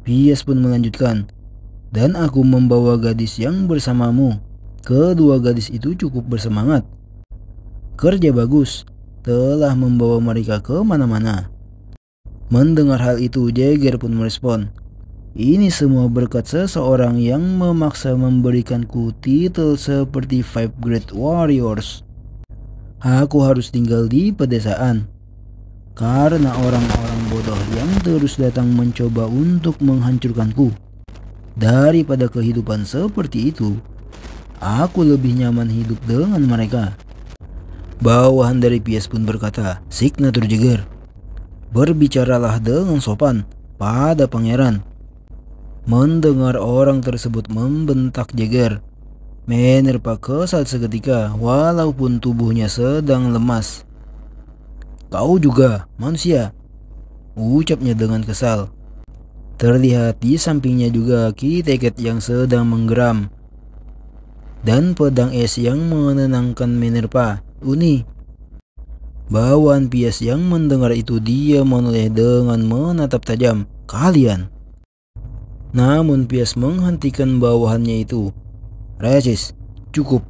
Pias pun melanjutkan, dan aku membawa gadis yang bersamamu. Kedua gadis itu cukup bersemangat. Kerja bagus, telah membawa mereka ke mana-mana. Mendengar hal itu, Jagger pun merespon, ini semua berkat seseorang yang memaksa memberikanku titel seperti Five Great Warriors. Aku harus tinggal di pedesaan karena orang-orang bodoh yang terus datang mencoba untuk menghancurkanku. Daripada kehidupan seperti itu, aku lebih nyaman hidup dengan mereka. Bawahan dari Pias pun berkata, Signature Jagger, berbicaralah dengan sopan pada pangeran. Mendengar orang tersebut membentak Jagger, Minerva kesal seketika walaupun tubuhnya sedang lemas. Kau juga manusia, ucapnya dengan kesal. Terlihat di sampingnya juga Kitekat yang sedang menggeram. Dan pedang es yang menenangkan Minerva. Uni. Bawahan Pias yang mendengar itu dia menoleh dengan menatap tajam. Kalian. Namun Pias menghentikan bawahannya itu. Resis, cukup.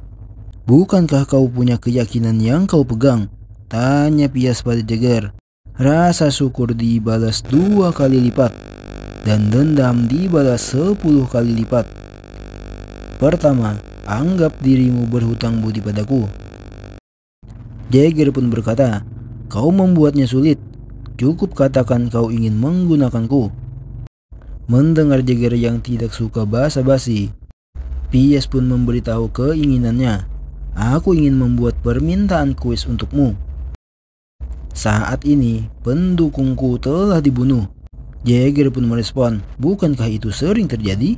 Bukankah kau punya keyakinan yang kau pegang? Tanya Pias pada Jagger. Rasa syukur dibalas 2 kali lipat. Dan dendam dibalas 10 kali lipat. Pertama, anggap dirimu berhutang budi padaku. Jagger pun berkata, kau membuatnya sulit. Cukup katakan kau ingin menggunakanku. Mendengar Jagger yang tidak suka basa-basi, Pias pun memberitahu keinginannya. Aku ingin membuat permintaan kuis untukmu. Saat ini pendukungku telah dibunuh. Jagger pun merespon, bukankah itu sering terjadi?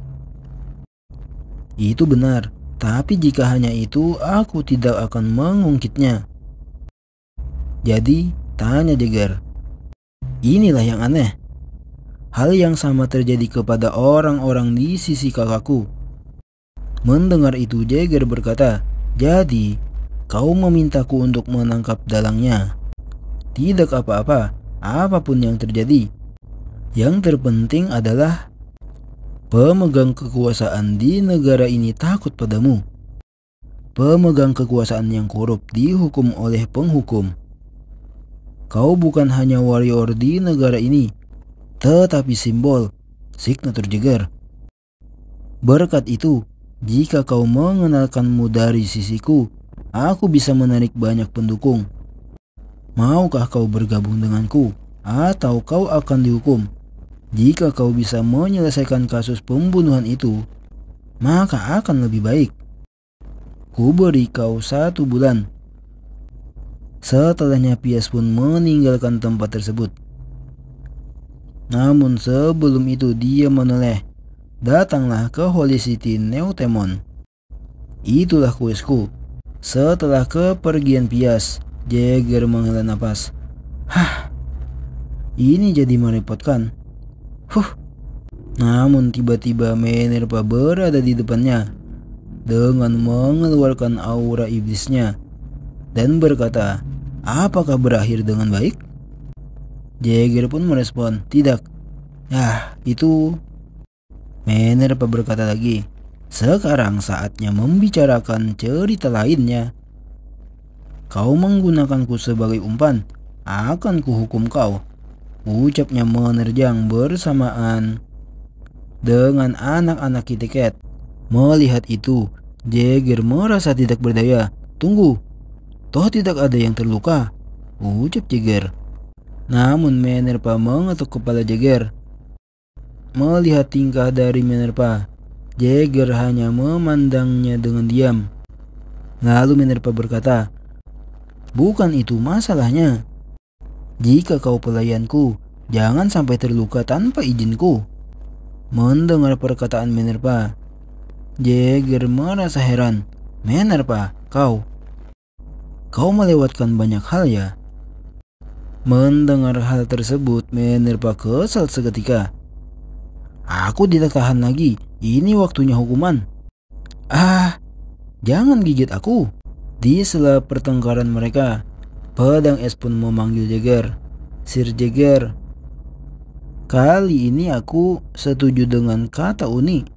Itu benar, tapi jika hanya itu aku tidak akan mengungkitnya. Jadi, tanya Jagger. Inilah yang aneh. Hal yang sama terjadi kepada orang-orang di sisi kakakku. Mendengar itu Jagger berkata, jadi kau memintaku untuk menangkap dalangnya. Tidak apa-apa, apapun yang terjadi. Yang terpenting adalah pemegang kekuasaan di negara ini takut padamu. Pemegang kekuasaan yang korup dihukum oleh penghukum. Kau bukan hanya warrior di negara ini, tetapi simbol, Signature Jagger. Berkat itu, jika kau mengenalkanmu dari sisiku, aku bisa menarik banyak pendukung. Maukah kau bergabung denganku, atau kau akan dihukum? Jika kau bisa menyelesaikan kasus pembunuhan itu, maka akan lebih baik. Ku beri kau 1 bulan. Setelahnya Pias pun meninggalkan tempat tersebut. Namun sebelum itu dia menoleh. Datanglah ke Holy City Neutemon. Itulah kuisku. Setelah kepergian Pias, Jagger menghela napas. Ini jadi merepotkan. Namun tiba-tiba Minerva berada di depannya dengan mengeluarkan aura iblisnya dan berkata, "Apakah berakhir dengan baik?" Jagger pun merespon, "Tidak." Itu. Minerva berkata lagi, "Sekarang saatnya membicarakan cerita lainnya. Kau menggunakanku sebagai umpan, akan kuhukum kau." Ucapnya menerjang bersamaan dengan anak-anak Kit-Kat. Melihat itu, Jagger merasa tidak berdaya. "Tunggu, toh tidak ada yang terluka," ucap Jagger. Namun Minerva mengetuk kepala Jagger. Melihat tingkah dari Minerva, Jagger hanya memandangnya dengan diam. Lalu Minerva berkata, "Bukan itu masalahnya. Jika kau pelayanku, jangan sampai terluka tanpa izinku." Mendengar perkataan Minerva, Jagger merasa heran. "Minerva, kau melewatkan banyak hal ya?" Mendengar hal tersebut, Minerva kesal seketika. "Aku tidak tahan lagi. Ini waktunya hukuman." Jangan gigit aku." Di sela pertengkaran mereka, pedang es pun memanggil Jagger. "Sir Jagger, kali ini aku setuju dengan kata Uni.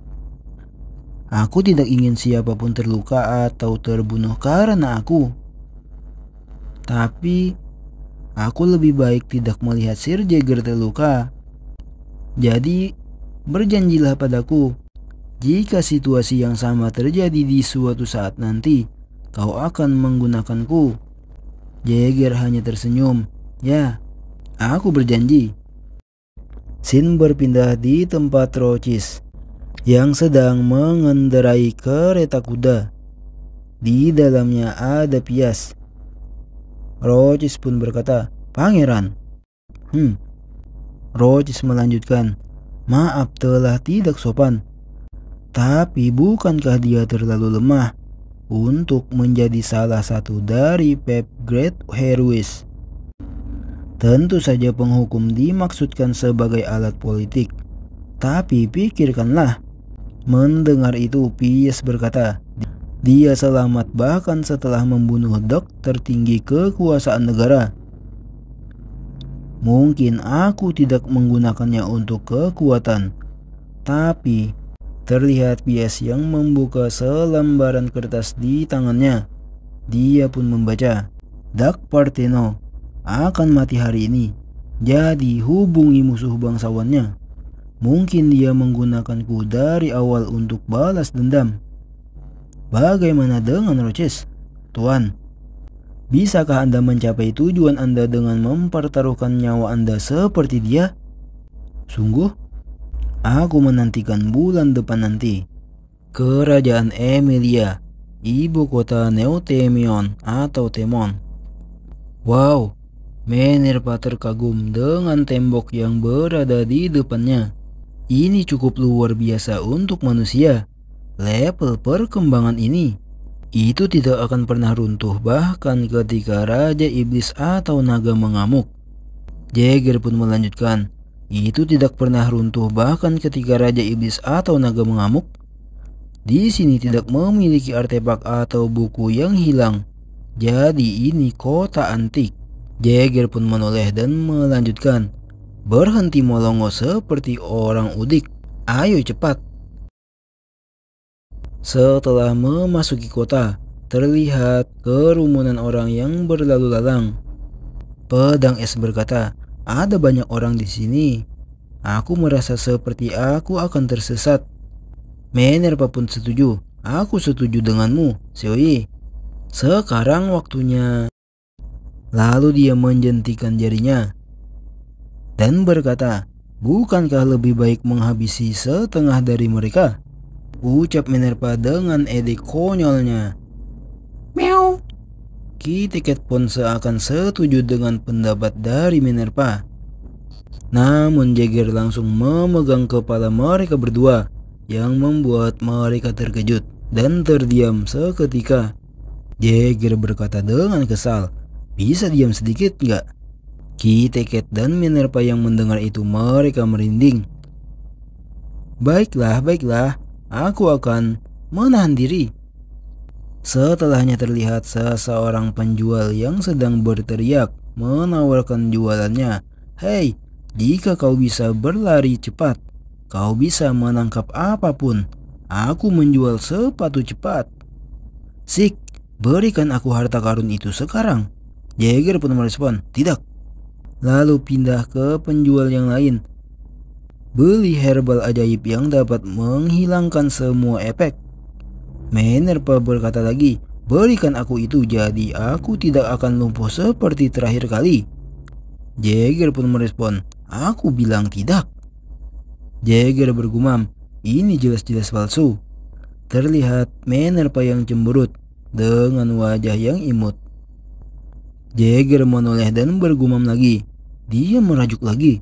Aku tidak ingin siapapun terluka atau terbunuh karena aku. Tapi aku lebih baik tidak melihat Sir Jagger terluka. Jadi berjanjilah padaku, jika situasi yang sama terjadi di suatu saat nanti, kau akan menggunakanku." Jagger hanya tersenyum. "Ya, aku berjanji." Scene berpindah di tempat Roches yang sedang mengendarai kereta kuda. Di dalamnya ada Pias. Roches pun berkata, "Pangeran." Roches melanjutkan, "Maaf telah tidak sopan. Tapi bukankah dia terlalu lemah untuk menjadi salah satu dari Pep Great Heroes? Tentu saja penghukum dimaksudkan sebagai alat politik. Tapi pikirkanlah." Mendengar itu, Pias berkata, "Dia selamat bahkan setelah membunuh dokter tinggi kekuasaan negara. Mungkin aku tidak menggunakannya untuk kekuatan." Tapi terlihat Pias yang membuka selembaran kertas di tangannya. Dia pun membaca, "Dak Parteno akan mati hari ini. Jadi hubungi musuh bangsawannya. Mungkin dia menggunakanku dari awal untuk balas dendam." Bagaimana dengan Roches, Tuan? Bisakah Anda mencapai tujuan Anda dengan mempertaruhkan nyawa Anda seperti dia? Sungguh, aku menantikan bulan depan nanti. Kerajaan Emilia, ibu kota Neutemion atau Temon. Wow, Minerva terkagum dengan tembok yang berada di depannya. Ini cukup luar biasa untuk manusia. Level perkembangan ini, itu tidak akan pernah runtuh bahkan ketika Raja Iblis atau Naga mengamuk. Jagger pun melanjutkan, "Itu tidak pernah runtuh bahkan ketika Raja Iblis atau Naga mengamuk. Di sini tidak memiliki artefak atau buku yang hilang. Jadi ini kota antik." Jagger pun menoleh dan melanjutkan, "Berhenti melongo seperti orang udik. Ayo cepat." Setelah memasuki kota, terlihat kerumunan orang yang berlalu lalang. Pedang es berkata, "Ada banyak orang di sini. Aku merasa seperti aku akan tersesat." Minerva pun setuju. "Aku setuju denganmu, Seoi. Sekarang waktunya." Lalu dia menjentikan jarinya dan berkata, "Bukankah lebih baik menghabisi setengah dari mereka?" Ucap Minerva dengan ide konyolnya. Meow. KitKat pun seakan setuju dengan pendapat dari Minerva. Namun Jagger langsung memegang kepala mereka berdua yang membuat mereka terkejut dan terdiam seketika. Jagger berkata dengan kesal, "Bisa diam sedikit nggak?" KitKat dan Minerva yang mendengar itu mereka merinding. Baiklah, aku akan menahan diri." Setelahnya terlihat seseorang penjual yang sedang berteriak menawarkan jualannya. "Hei, jika kau bisa berlari cepat, kau bisa menangkap apapun. Aku menjual sepatu cepat." "Sik, berikan aku harta karun itu sekarang." Jagger pun merespon, "Tidak." Lalu pindah ke penjual yang lain. "Beli herbal ajaib yang dapat menghilangkan semua efek." Minerva berkata lagi, "Berikan aku itu, jadi aku tidak akan lumpuh seperti terakhir kali." Jagger pun merespon, "Aku bilang tidak." Jagger bergumam, "Ini jelas-jelas palsu." Terlihat Minerva yang cemberut dengan wajah yang imut. Jagger menoleh dan bergumam lagi. Dia merajuk lagi.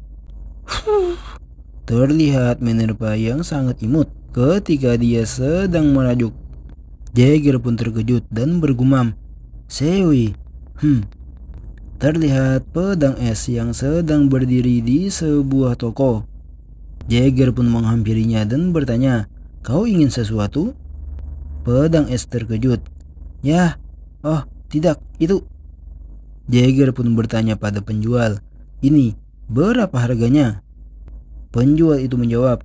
Terlihat Minerva yang sangat imut ketika dia sedang merajuk. Jagger pun terkejut dan bergumam, "Sewi." Terlihat pedang es yang sedang berdiri di sebuah toko. Jagger pun menghampirinya dan bertanya, "Kau ingin sesuatu?" Pedang es terkejut. "Ya, oh tidak, itu." Jagger pun bertanya pada penjual, "Ini berapa harganya?" Penjual itu menjawab,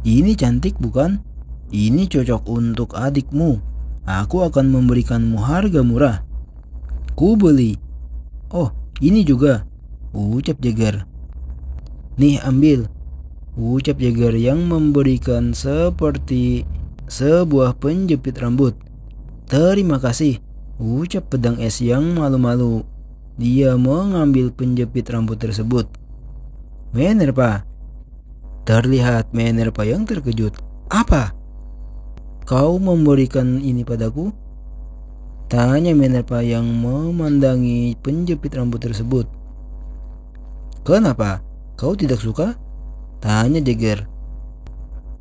"Ini cantik bukan? Ini cocok untuk adikmu. Aku akan memberikanmu harga murah." "Ku beli." "Oh, ini juga," ucap Jagger. "Nih, ambil," ucap Jagger yang memberikan seperti sebuah penjepit rambut. "Terima kasih," ucap pedang es yang malu-malu. Dia mengambil penjepit rambut tersebut. "Minerva." Terlihat Minerva yang terkejut. "Apa? Kau memberikan ini padaku?" Tanya Minerva yang memandangi penjepit rambut tersebut. "Kenapa? Kau tidak suka?" tanya Jagger.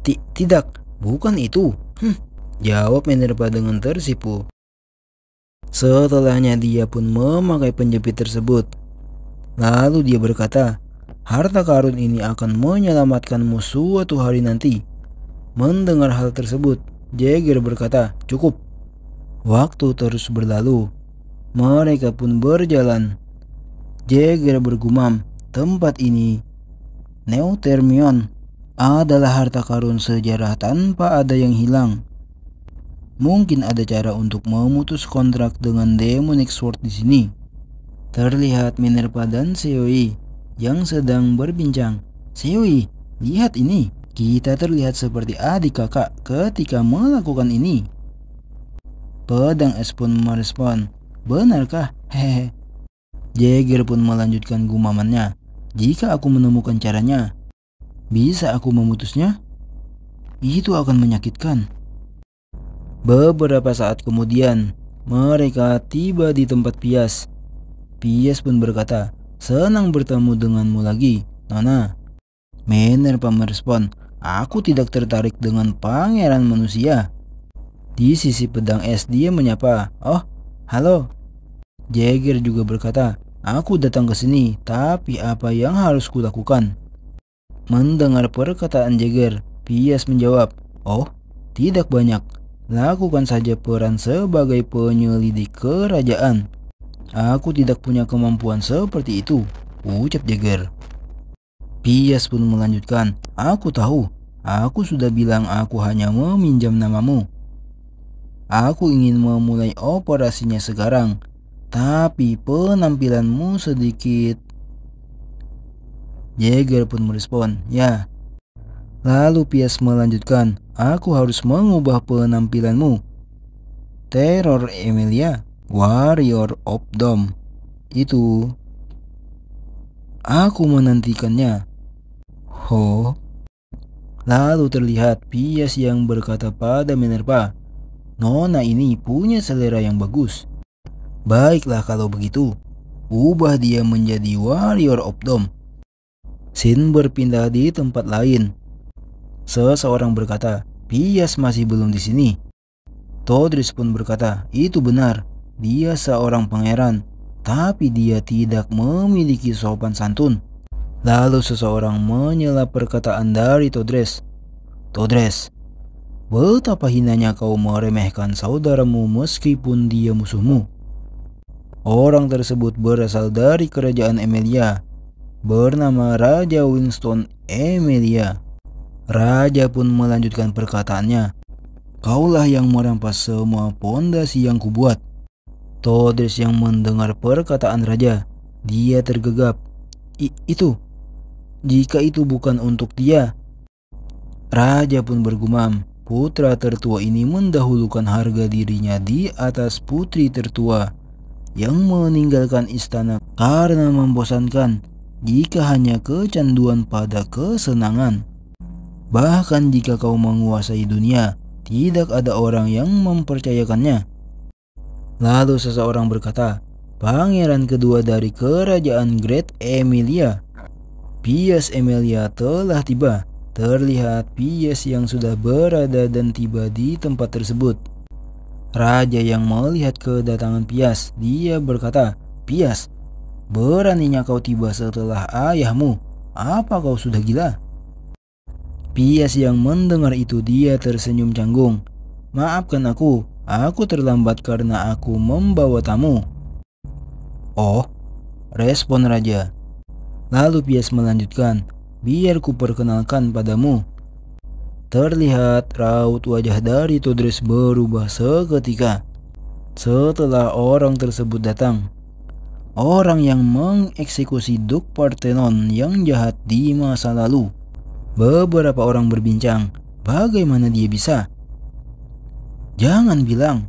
Tidak, bukan itu." Jawab Minerva dengan tersipu. Setelahnya dia pun memakai penjepit tersebut. Lalu dia berkata, "Harta karun ini akan menyelamatkanmu suatu hari nanti." Mendengar hal tersebut, Jagger berkata, "Cukup." Waktu terus berlalu. Mereka pun berjalan. Jagger bergumam, "Tempat ini, Neutermion, adalah harta karun sejarah tanpa ada yang hilang. Mungkin ada cara untuk memutus kontrak dengan Demonic Sword di sini." Terlihat Minerva dan Seoi yang sedang berbincang. "Seoi, lihat ini. Kita terlihat seperti adik kakak ketika melakukan ini." Pedang es pun merespon, "Benarkah? Hehe." Jagger pun melanjutkan gumamannya, "Jika aku menemukan caranya, bisa aku memutusnya? Itu akan menyakitkan." Beberapa saat kemudian, mereka tiba di tempat Pias. Pias pun berkata, "Senang bertemu denganmu lagi, Nona." Minerva merespon, "Aku tidak tertarik dengan pangeran manusia." Di sisi pedang es dia menyapa, "Oh, halo." Jagger juga berkata, "Aku datang ke sini, tapi apa yang harus kulakukan?" Mendengar perkataan Jagger, Pias menjawab, "Oh, tidak banyak. Lakukan saja peran sebagai penyelidik kerajaan. Aku tidak punya kemampuan seperti itu," ucap Jagger. Pias pun melanjutkan, "Aku tahu. Aku sudah bilang aku hanya meminjam namamu. Aku ingin memulai operasinya sekarang, tapi penampilanmu sedikit." Jagger pun merespon, "Ya." Lalu Pias melanjutkan, "Aku harus mengubah penampilanmu. Teror Emilia, Warrior of Dome. Itu aku menantikannya." "Ho." Lalu terlihat Pias yang berkata pada Minerva, Nona ini punya selera yang bagus. Baiklah kalau begitu, ubah dia menjadi Warrior of Dome. Sin berpindah di tempat lain. Seseorang berkata, Pias masih belum di sini. Todris pun berkata, itu benar, dia seorang pangeran, tapi dia tidak memiliki sopan santun. Lalu seseorang menyela perkataan dari Todres. Todres, betapa hinanya kau meremehkan saudaramu meskipun dia musuhmu. Orang tersebut berasal dari kerajaan Emilia, bernama Raja Winston Emilia. Raja pun melanjutkan perkataannya. Kaulah yang merampas semua pondasi yang kubuat. Todres yang mendengar perkataan raja, dia tergegap. Itu, jika itu bukan untuk dia. Raja pun bergumam, putra tertua ini mendahulukan harga dirinya di atas putri tertua yang meninggalkan istana karena membosankan jika hanya kecanduan pada kesenangan. Bahkan jika kau menguasai dunia, tidak ada orang yang mempercayakannya. Lalu seseorang berkata, pangeran kedua dari kerajaan Great Emilia, Pias Emilia telah tiba. Terlihat Pias yang sudah berada dan tiba di tempat tersebut. Raja yang melihat kedatangan Pias, dia berkata, Pias, beraninya kau tiba setelah ayahmu. Apa kau sudah gila? Pias yang mendengar itu dia tersenyum canggung. Maafkan aku terlambat karena aku membawa tamu. Oh, respon raja. Lalu Pias melanjutkan, biar ku perkenalkan padamu. Terlihat raut wajah dari Todres berubah seketika setelah orang tersebut datang. Orang yang mengeksekusi Duk Parthenon yang jahat di masa lalu. Beberapa orang berbincang, bagaimana dia bisa? Jangan bilang.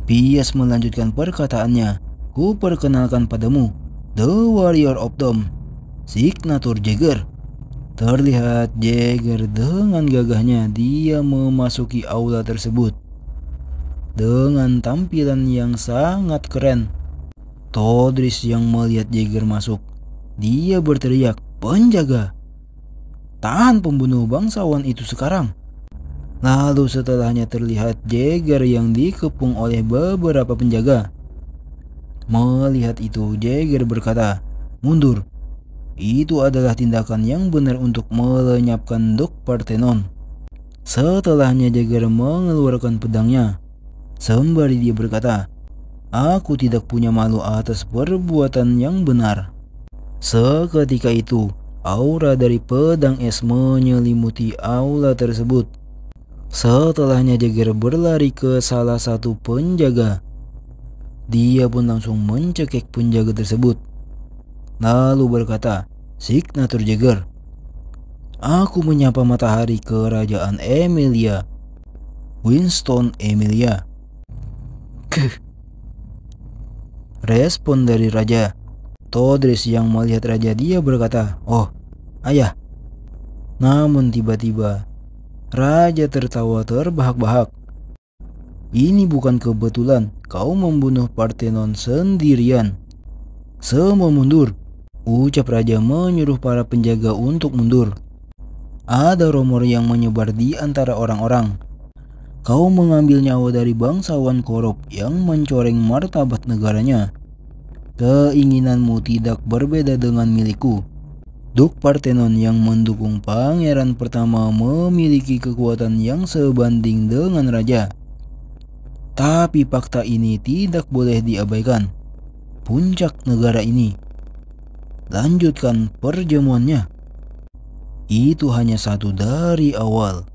Pias melanjutkan perkataannya. Ku perkenalkan padamu, The Warrior of Dome, Signature Jaeger. Terlihat Jaeger dengan gagahnya dia memasuki aula tersebut. Dengan tampilan yang sangat keren. Todris yang melihat Jaeger masuk, dia berteriak, penjaga, tahan pembunuh bangsawan itu sekarang. Lalu setelahnya terlihat Jaeger yang dikepung oleh beberapa penjaga. Melihat itu, Jaeger berkata, mundur. Itu adalah tindakan yang benar untuk melenyapkan Duk Parthenon. Setelahnya Jaeger mengeluarkan pedangnya. Sembari dia berkata, aku tidak punya malu atas perbuatan yang benar. Seketika itu, aura dari pedang es menyelimuti aula tersebut. Setelahnya Jaeger berlari ke salah satu penjaga. Dia pun langsung mencekik penjaga tersebut. Lalu berkata, Signature Jaeger, aku menyapa matahari kerajaan Emilia, Winston Emilia. Respon dari raja. Todris yang melihat raja dia berkata, oh, ayah. Namun tiba-tiba, raja tertawa terbahak-bahak. Ini bukan kebetulan kau membunuh Parthenon sendirian. Semua mundur. Ucap raja menyuruh para penjaga untuk mundur. Ada rumor yang menyebar di antara orang-orang. Kau mengambil nyawa dari bangsawan korup yang mencoreng martabat negaranya. Keinginanmu tidak berbeda dengan milikku. Duk Parthenon yang mendukung pangeran pertama memiliki kekuatan yang sebanding dengan raja. Tapi fakta ini tidak boleh diabaikan. Puncak negara ini. Lanjutkan perjamuannya. Itu hanya satu dari awal.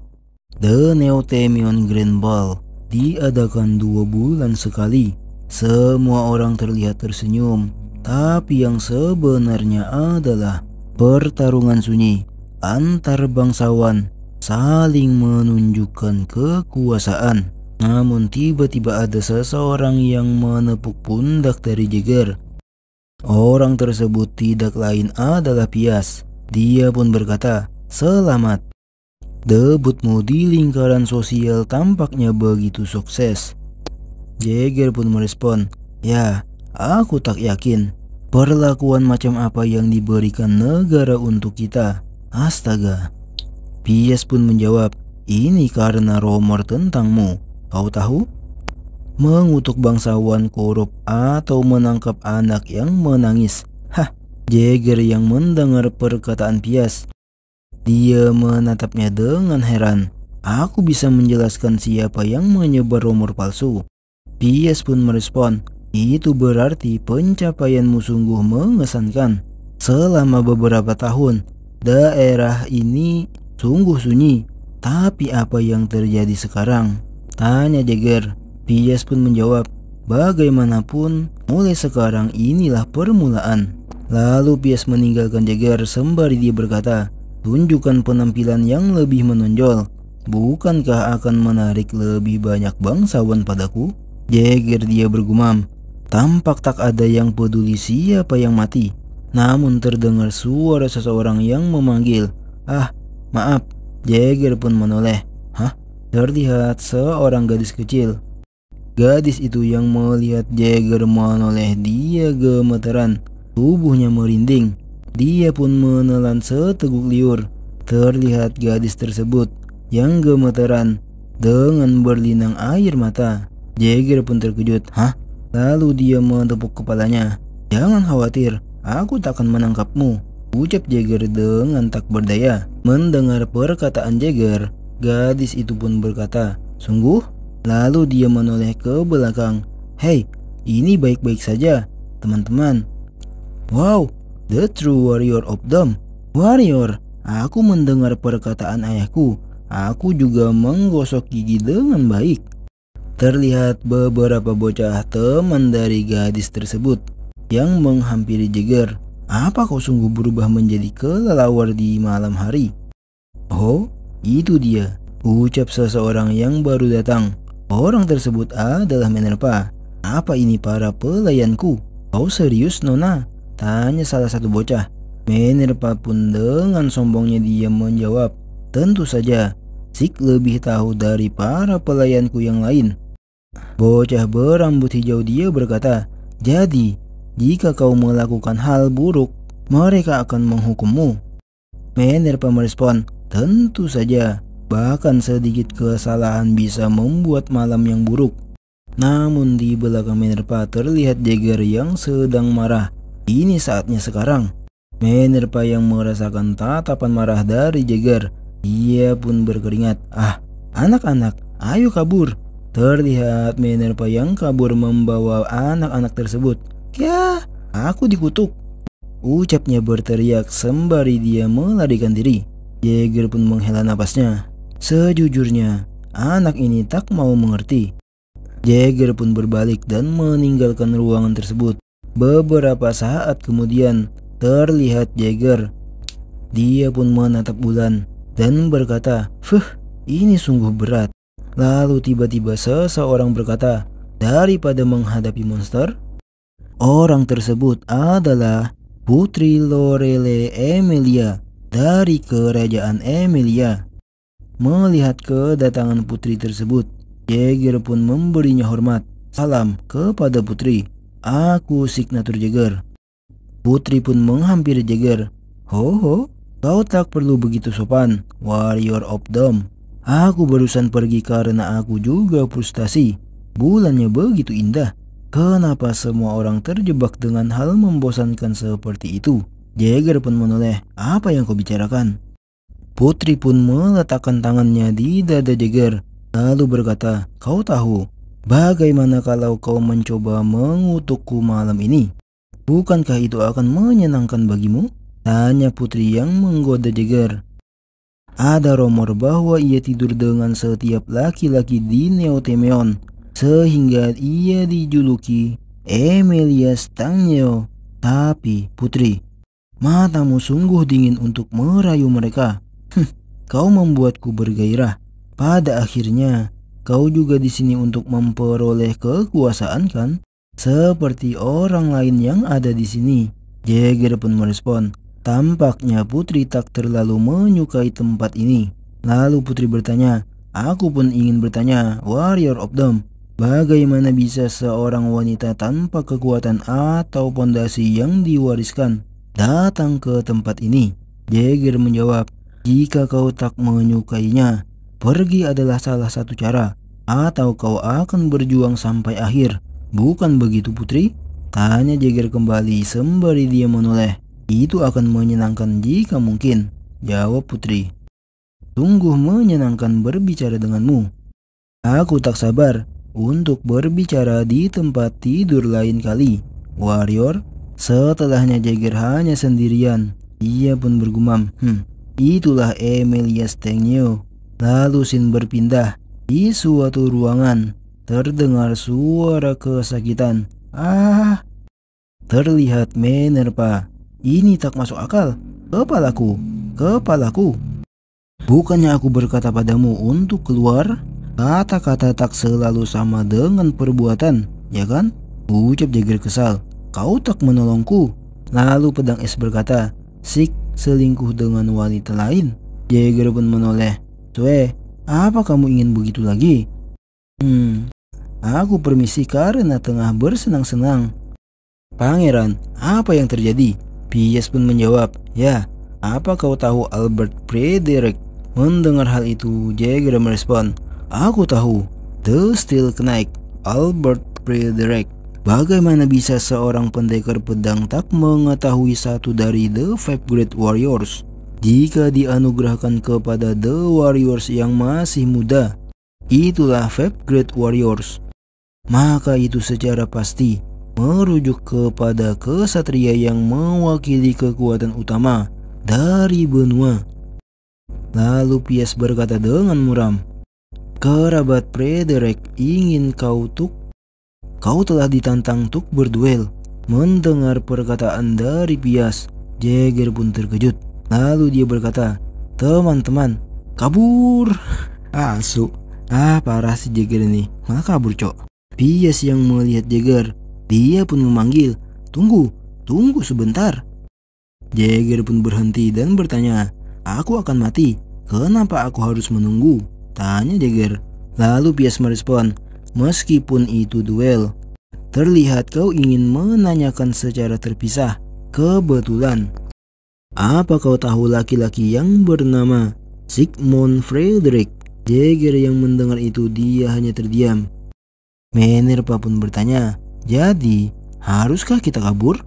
The Neothemion Grand Ball diadakan 2 bulan sekali. Semua orang terlihat tersenyum, tapi yang sebenarnya adalah pertarungan sunyi antar bangsawan saling menunjukkan kekuasaan. Namun tiba-tiba ada seseorang yang menepuk pundak dari Jaeger. Orang tersebut tidak lain adalah Pias. Dia pun berkata, selamat. Debutmu di lingkaran sosial tampaknya begitu sukses. Jagger pun merespon, ya, aku tak yakin. Perlakuan macam apa yang diberikan negara untuk kita? Astaga. Pias pun menjawab, ini karena rumor tentangmu. Kau tahu? Mengutuk bangsawan korup atau menangkap anak yang menangis. Hah, Jagger yang mendengar perkataan Pias. Dia menatapnya dengan heran. Aku bisa menjelaskan siapa yang menyebar rumor palsu. Pias pun merespon, itu berarti pencapaianmu sungguh mengesankan. Selama beberapa tahun, daerah ini sungguh sunyi. Tapi apa yang terjadi sekarang? Tanya Jagger. Pias pun menjawab, bagaimanapun, mulai sekarang inilah permulaan. Lalu Pias meninggalkan Jagger sembari dia berkata, tunjukkan penampilan yang lebih menonjol. Bukankah akan menarik lebih banyak bangsawan padaku? Jagger dia bergumam. Tampak tak ada yang peduli siapa yang mati. Namun terdengar suara seseorang yang memanggil. Ah, maaf. Jagger pun menoleh. Hah? Terlihat seorang gadis kecil. Gadis itu yang melihat Jagger menoleh, dia gemeteran. Tubuhnya merinding. Dia pun menelan seteguk liur. Terlihat gadis tersebut yang gemeteran dengan berlinang air mata. Jagger pun terkejut. Hah? Lalu dia menepuk kepalanya. Jangan khawatir, aku tak akan menangkapmu, ucap Jagger dengan tak berdaya. Mendengar perkataan Jagger, gadis itu pun berkata, sungguh? Lalu dia menoleh ke belakang. Hei, ini baik-baik saja, teman-teman. Wow, the true warrior of them. Warrior, aku mendengar perkataan ayahku. Aku juga menggosok gigi dengan baik. Terlihat beberapa bocah teman dari gadis tersebut yang menghampiri Jagger. Apa kau sungguh berubah menjadi kelelawar di malam hari? Oh, itu dia, ucap seseorang yang baru datang. Orang tersebut adalah Minerva. Apa ini para pelayanku? Kau serius, Nona? Tanya salah satu bocah. Minerva pun dengan sombongnya dia menjawab, tentu saja, Sik lebih tahu dari para pelayanku yang lain. Bocah berambut hijau dia berkata, jadi, jika kau melakukan hal buruk, mereka akan menghukummu. Minerva merespon, tentu saja, bahkan sedikit kesalahan bisa membuat malam yang buruk. Namun di belakang Minerva terlihat Jagger yang sedang marah. Ini saatnya sekarang. Minerva yang merasakan tatapan marah dari Jagger, dia pun berkeringat. Ah, anak-anak, ayo kabur. Terlihat Minerva yang kabur membawa anak-anak tersebut. Ya, aku dikutuk, ucapnya berteriak sembari dia melarikan diri. Jagger pun menghela napasnya. Sejujurnya, anak ini tak mau mengerti. Jagger pun berbalik dan meninggalkan ruangan tersebut. Beberapa saat kemudian, terlihat Jagger. Dia pun menatap bulan dan berkata, ini sungguh berat. Lalu tiba-tiba seseorang berkata, daripada menghadapi monster, orang tersebut adalah Putri Lorele Emilia dari Kerajaan Emilia. Melihat kedatangan putri tersebut, Jagger pun memberinya hormat. Salam kepada putri, aku Signature Jagger. Putri pun menghampiri Jagger. Ho, kau tak perlu begitu sopan, warrior of Dome. Aku barusan pergi karena aku juga frustasi. Bulannya begitu indah. Kenapa semua orang terjebak dengan hal membosankan seperti itu? Jagger pun menoleh. Apa yang kau bicarakan? Putri pun meletakkan tangannya di dada Jagger, lalu berkata, kau tahu, bagaimana kalau kau mencoba mengutukku malam ini? Bukankah itu akan menyenangkan bagimu? Tanya putri yang menggoda Jagger. Ada rumor bahwa ia tidur dengan setiap laki-laki di Neotemeon, sehingga ia dijuluki Emilia Stangeo. Tapi putri, matamu sungguh dingin untuk merayu mereka. Kau membuatku bergairah. Pada akhirnya, kau juga di sini untuk memperoleh kekuasaan kan? Seperti orang lain yang ada di sini. Jagger pun merespon. Tampaknya putri tak terlalu menyukai tempat ini. Lalu putri bertanya, aku pun ingin bertanya, Warrior of Dome, bagaimana bisa seorang wanita tanpa kekuatan atau pondasi yang diwariskan datang ke tempat ini? Jagger menjawab, jika kau tak menyukainya, pergi adalah salah satu cara, atau kau akan berjuang sampai akhir. Bukan begitu putri? Tanya Jagger kembali sembari dia menoleh. Itu akan menyenangkan jika mungkin, jawab putri. Sungguh menyenangkan berbicara denganmu. Aku tak sabar untuk berbicara di tempat tidur lain kali, Warrior. Setelahnya Jagger hanya sendirian. Ia pun bergumam, itulah Emilia Stengio. Lalu Sin berpindah. Di suatu ruangan, terdengar suara kesakitan. Ah, terlihat Minerva. Ini tak masuk akal. Kepalaku, kepalaku. Bukannya aku berkata padamu untuk keluar? Kata-kata tak selalu sama dengan perbuatan, ya kan? Ucap Jagger kesal. Kau tak menolongku. Lalu pedang es berkata, Sik selingkuh dengan wanita lain. Jagger pun menoleh. Cue, apa kamu ingin begitu lagi? Aku permisi karena tengah bersenang-senang. Pangeran, apa yang terjadi? Pius pun menjawab, ya, apa kau tahu Albert Frederick? Mendengar hal itu, Jagger merespon, aku tahu, The Steel Knight, Albert Frederick. Bagaimana bisa seorang pendekar pedang tak mengetahui satu dari The Five Great Warriors? Jika dianugerahkan kepada The Warriors yang masih muda, itulah Five Great Warriors. Maka itu secara pasti merujuk kepada kesatria yang mewakili kekuatan utama dari benua. Lalu Pius berkata dengan muram, kerabat Frederick ingin kau telah ditantang untuk berduel. Mendengar perkataan dari Pius, Jagger pun terkejut. Lalu dia berkata, teman-teman, kabur. Asu, parah si Jagger ini, malah kabur cok. Pius yang melihat Jagger, dia pun memanggil, tunggu sebentar. Jagger pun berhenti dan bertanya, aku akan mati, kenapa aku harus menunggu? Tanya Jagger. Lalu Pius merespon, meskipun itu duel, terlihat kau ingin menanyakan secara terpisah. Kebetulan, apa kau tahu laki-laki yang bernama Sigmund Frederick? Jagger yang mendengar itu dia hanya terdiam. Minerva pun bertanya, jadi haruskah kita kabur?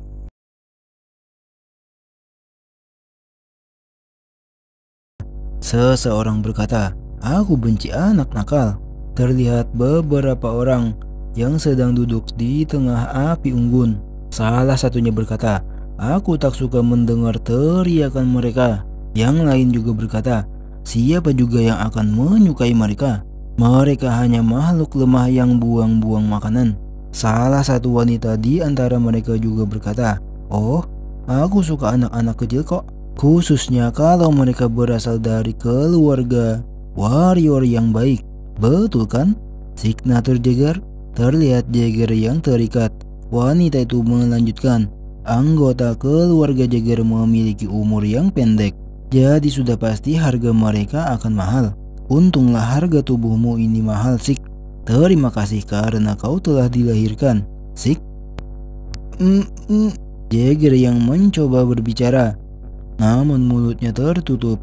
Seseorang berkata, aku benci anak nakal. Terlihat beberapa orang yang sedang duduk di tengah api unggun. Salah satunya berkata, aku tak suka mendengar teriakan mereka. Yang lain juga berkata, siapa juga yang akan menyukai mereka? Mereka hanya makhluk lemah yang buang-buang makanan. Salah satu wanita di antara mereka juga berkata, oh, aku suka anak-anak kecil kok. Khususnya kalau mereka berasal dari keluarga warrior yang baik. Betul kan? Signature Jagger. Terlihat Jagger yang terikat. Wanita itu melanjutkan, anggota keluarga Jagger memiliki umur yang pendek. Jadi sudah pasti harga mereka akan mahal. Untunglah harga tubuhmu ini mahal, Sik. Terima kasih karena kau telah dilahirkan, Sik. Jagger yang mencoba berbicara, namun mulutnya tertutup.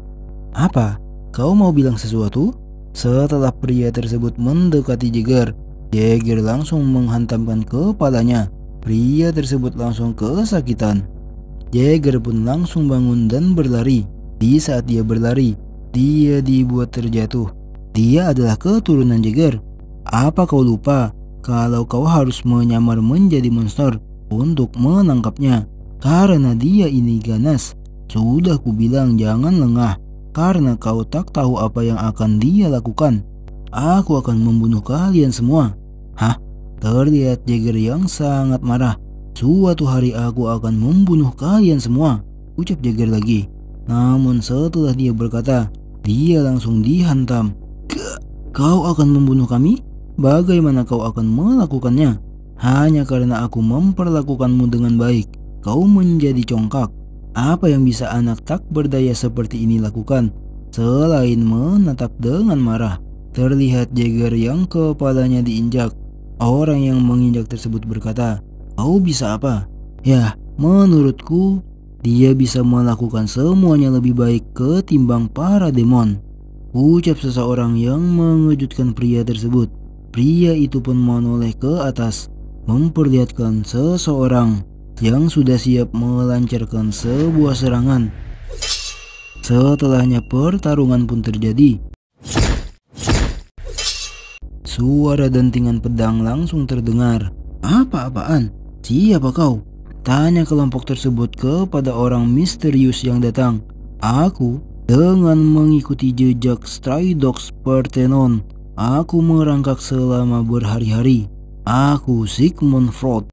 Apa? Kau mau bilang sesuatu? Setelah pria tersebut mendekati Jagger, Jagger langsung menghantamkan kepalanya. Pria tersebut langsung kesakitan. Jagger pun langsung bangun dan berlari. Di saat dia berlari, dia dibuat terjatuh. Dia adalah keturunan Jagger. Apa kau lupa kalau kau harus menyamar menjadi monster untuk menangkapnya? Karena dia ini ganas. Sudah kubilang jangan lengah, karena kau tak tahu apa yang akan dia lakukan. Aku akan membunuh kalian semua. Hah? Terlihat Jagger yang sangat marah. Suatu hari aku akan membunuh kalian semua, ucap Jagger lagi. Namun setelah dia berkata, dia langsung dihantam. Kau akan membunuh kami? Bagaimana kau akan melakukannya? Hanya karena aku memperlakukanmu dengan baik, kau menjadi congkak. Apa yang bisa anak tak berdaya seperti ini lakukan? Selain menatap dengan marah, terlihat Jagger yang kepalanya diinjak. Orang yang menginjak tersebut berkata, "Kau bisa apa?" "Ya, menurutku dia bisa melakukan semuanya lebih baik ketimbang para demon," ucap seseorang yang mengejutkan pria tersebut. Pria itu pun menoleh ke atas, memperlihatkan seseorang yang sudah siap melancarkan sebuah serangan. Setelahnya pertarungan pun terjadi. Suara dentingan pedang langsung terdengar. "Apa-apaan? Siapa kau?" tanya kelompok tersebut kepada orang misterius yang datang. "Aku, dengan mengikuti jejak Stray Dogs Parthenon, aku merangkak selama berhari-hari. Aku Sigmund Freud."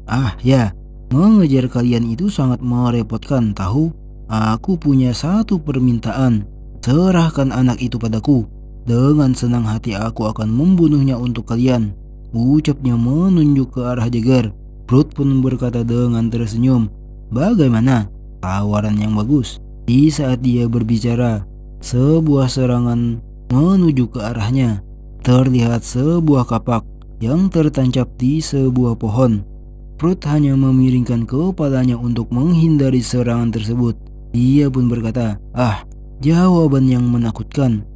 "Ah ya, mengejar kalian itu sangat merepotkan tahu. Aku punya satu permintaan. Serahkan anak itu padaku. Dengan senang hati aku akan membunuhnya untuk kalian," ucapnya menunjuk ke arah Jagger. Freud pun berkata dengan tersenyum, "Bagaimana? Tawaran yang bagus." Di saat dia berbicara, sebuah serangan menuju ke arahnya. Terlihat sebuah kapak yang tertancap di sebuah pohon. Freud hanya memiringkan kepalanya untuk menghindari serangan tersebut. Dia pun berkata, "Ah, jawaban yang menakutkan."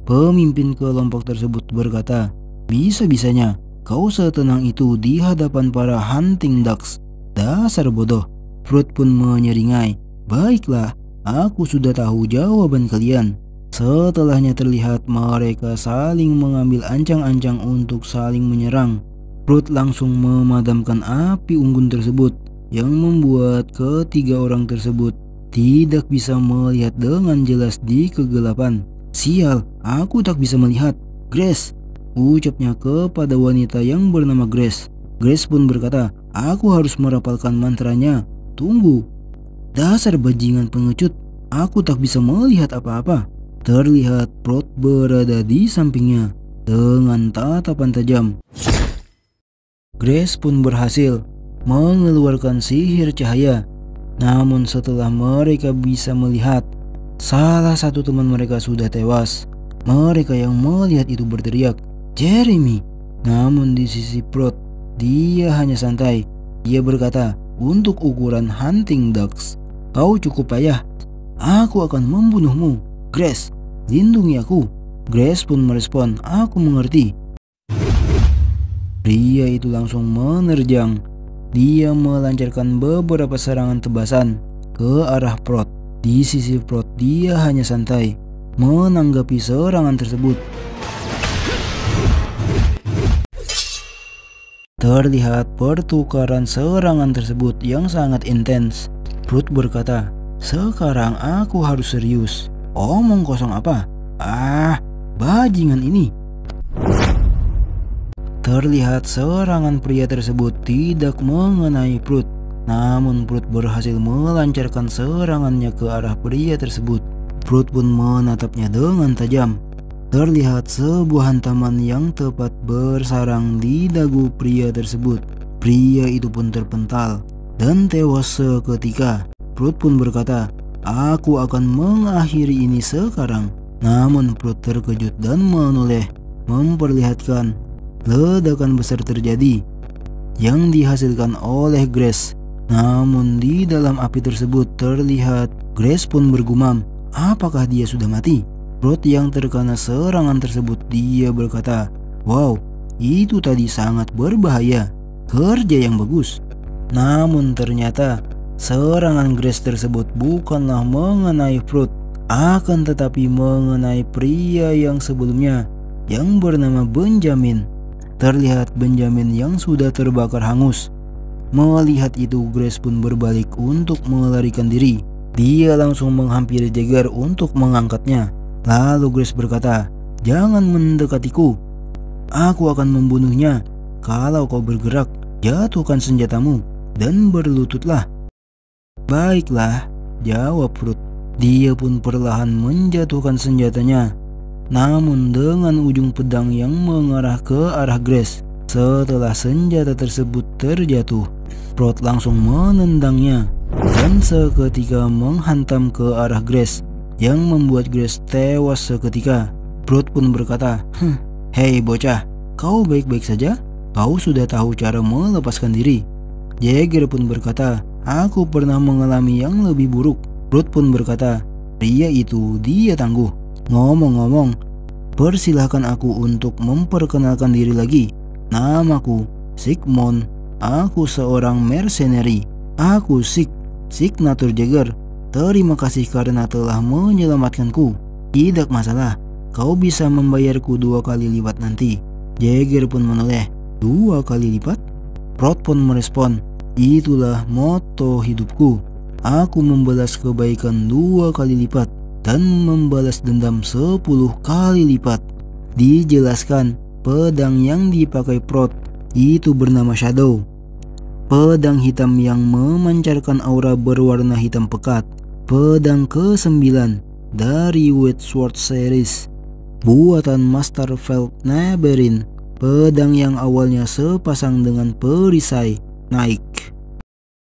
Pemimpin kelompok tersebut berkata, "Bisa-bisanya kau setenang itu di hadapan para hunting ducks. Dasar bodoh." Freud pun menyeringai, "Baiklah, aku sudah tahu jawaban kalian." Setelahnya terlihat mereka saling mengambil ancang-ancang untuk saling menyerang. Freud langsung memadamkan api unggun tersebut yang membuat ketiga orang tersebut tidak bisa melihat dengan jelas di kegelapan. "Sial, aku tak bisa melihat. Grace," ucapnya kepada wanita yang bernama Grace. Grace pun berkata, "Aku harus merapalkan mantranya. Tunggu." "Dasar bajingan pengecut, aku tak bisa melihat apa-apa." Terlihat Freud berada di sampingnya dengan tatapan tajam. Grace pun berhasil mengeluarkan sihir cahaya. Namun setelah mereka bisa melihat, salah satu teman mereka sudah tewas. Mereka yang melihat itu berteriak, "Jeremy!" Namun di sisi Freud, dia hanya santai. Dia berkata, "Untuk ukuran hunting ducks, kau cukup payah. Aku akan membunuhmu. Grace, lindungi aku." Grace pun merespon, "Aku mengerti." Pria itu langsung menerjang. Dia melancarkan beberapa serangan tebasan ke arah Freud. Di sisi Freud, dia hanya santai menanggapi serangan tersebut. Terlihat pertukaran serangan tersebut yang sangat intens. Freud berkata, "Sekarang aku harus serius. Omong kosong apa? Ah, bajingan ini." Terlihat serangan pria tersebut tidak mengenai Freud. Namun Freud berhasil melancarkan serangannya ke arah pria tersebut. Freud pun menatapnya dengan tajam. Terlihat sebuah hantaman yang tepat bersarang di dagu pria tersebut. Pria itu pun terpental dan tewas seketika. Freud pun berkata, "Aku akan mengakhiri ini sekarang." Namun Freud terkejut dan menoleh, memperlihatkan ledakan besar terjadi yang dihasilkan oleh Grace. Namun di dalam api tersebut terlihat Grace pun bergumam, apakah dia sudah mati? Freud yang terkena serangan tersebut, dia berkata, "Wow, itu tadi sangat berbahaya. Kerja yang bagus." Namun ternyata serangan Grace tersebut bukanlah mengenai Freud, akan tetapi mengenai pria yang sebelumnya yang bernama Benjamin. Terlihat Benjamin yang sudah terbakar hangus. Melihat itu, Grace pun berbalik untuk melarikan diri. Dia langsung menghampiri Jagger untuk mengangkatnya. Lalu Grace berkata, "Jangan mendekatiku. Aku akan membunuhnya. Kalau kau bergerak, jatuhkan senjatamu dan berlututlah." "Baiklah," jawab Freud. Dia pun perlahan menjatuhkan senjatanya, namun dengan ujung pedang yang mengarah ke arah Grace. Setelah senjata tersebut terjatuh, Freud langsung menendangnya dan seketika menghantam ke arah Grace. yang membuat Grace tewas seketika. Brod pun berkata, "Hei bocah, kau baik-baik saja? Kau sudah tahu cara melepaskan diri?" Jagger pun berkata, "Aku pernah mengalami yang lebih buruk." Brod pun berkata, "Pria itu dia tangguh. Ngomong-ngomong, persilahkan aku untuk memperkenalkan diri lagi. Namaku Sigmund. Aku seorang mercenary. Aku Signature Jagger. Terima kasih karena telah menyelamatkanku. Tidak masalah, kau bisa membayarku 2 kali lipat nanti." Jagger pun menoleh. 2 kali lipat? Brod pun merespon, "Itulah moto hidupku. Aku membalas kebaikan 2 kali lipat dan membalas dendam 10 kali lipat." Dijelaskan, pedang yang dipakai Brod itu bernama Shadow. Pedang hitam yang memancarkan aura berwarna hitam pekat. Pedang ke-9 dari White Sword Series, buatan Master Feldnaberin. Pedang yang awalnya sepasang dengan perisai Nike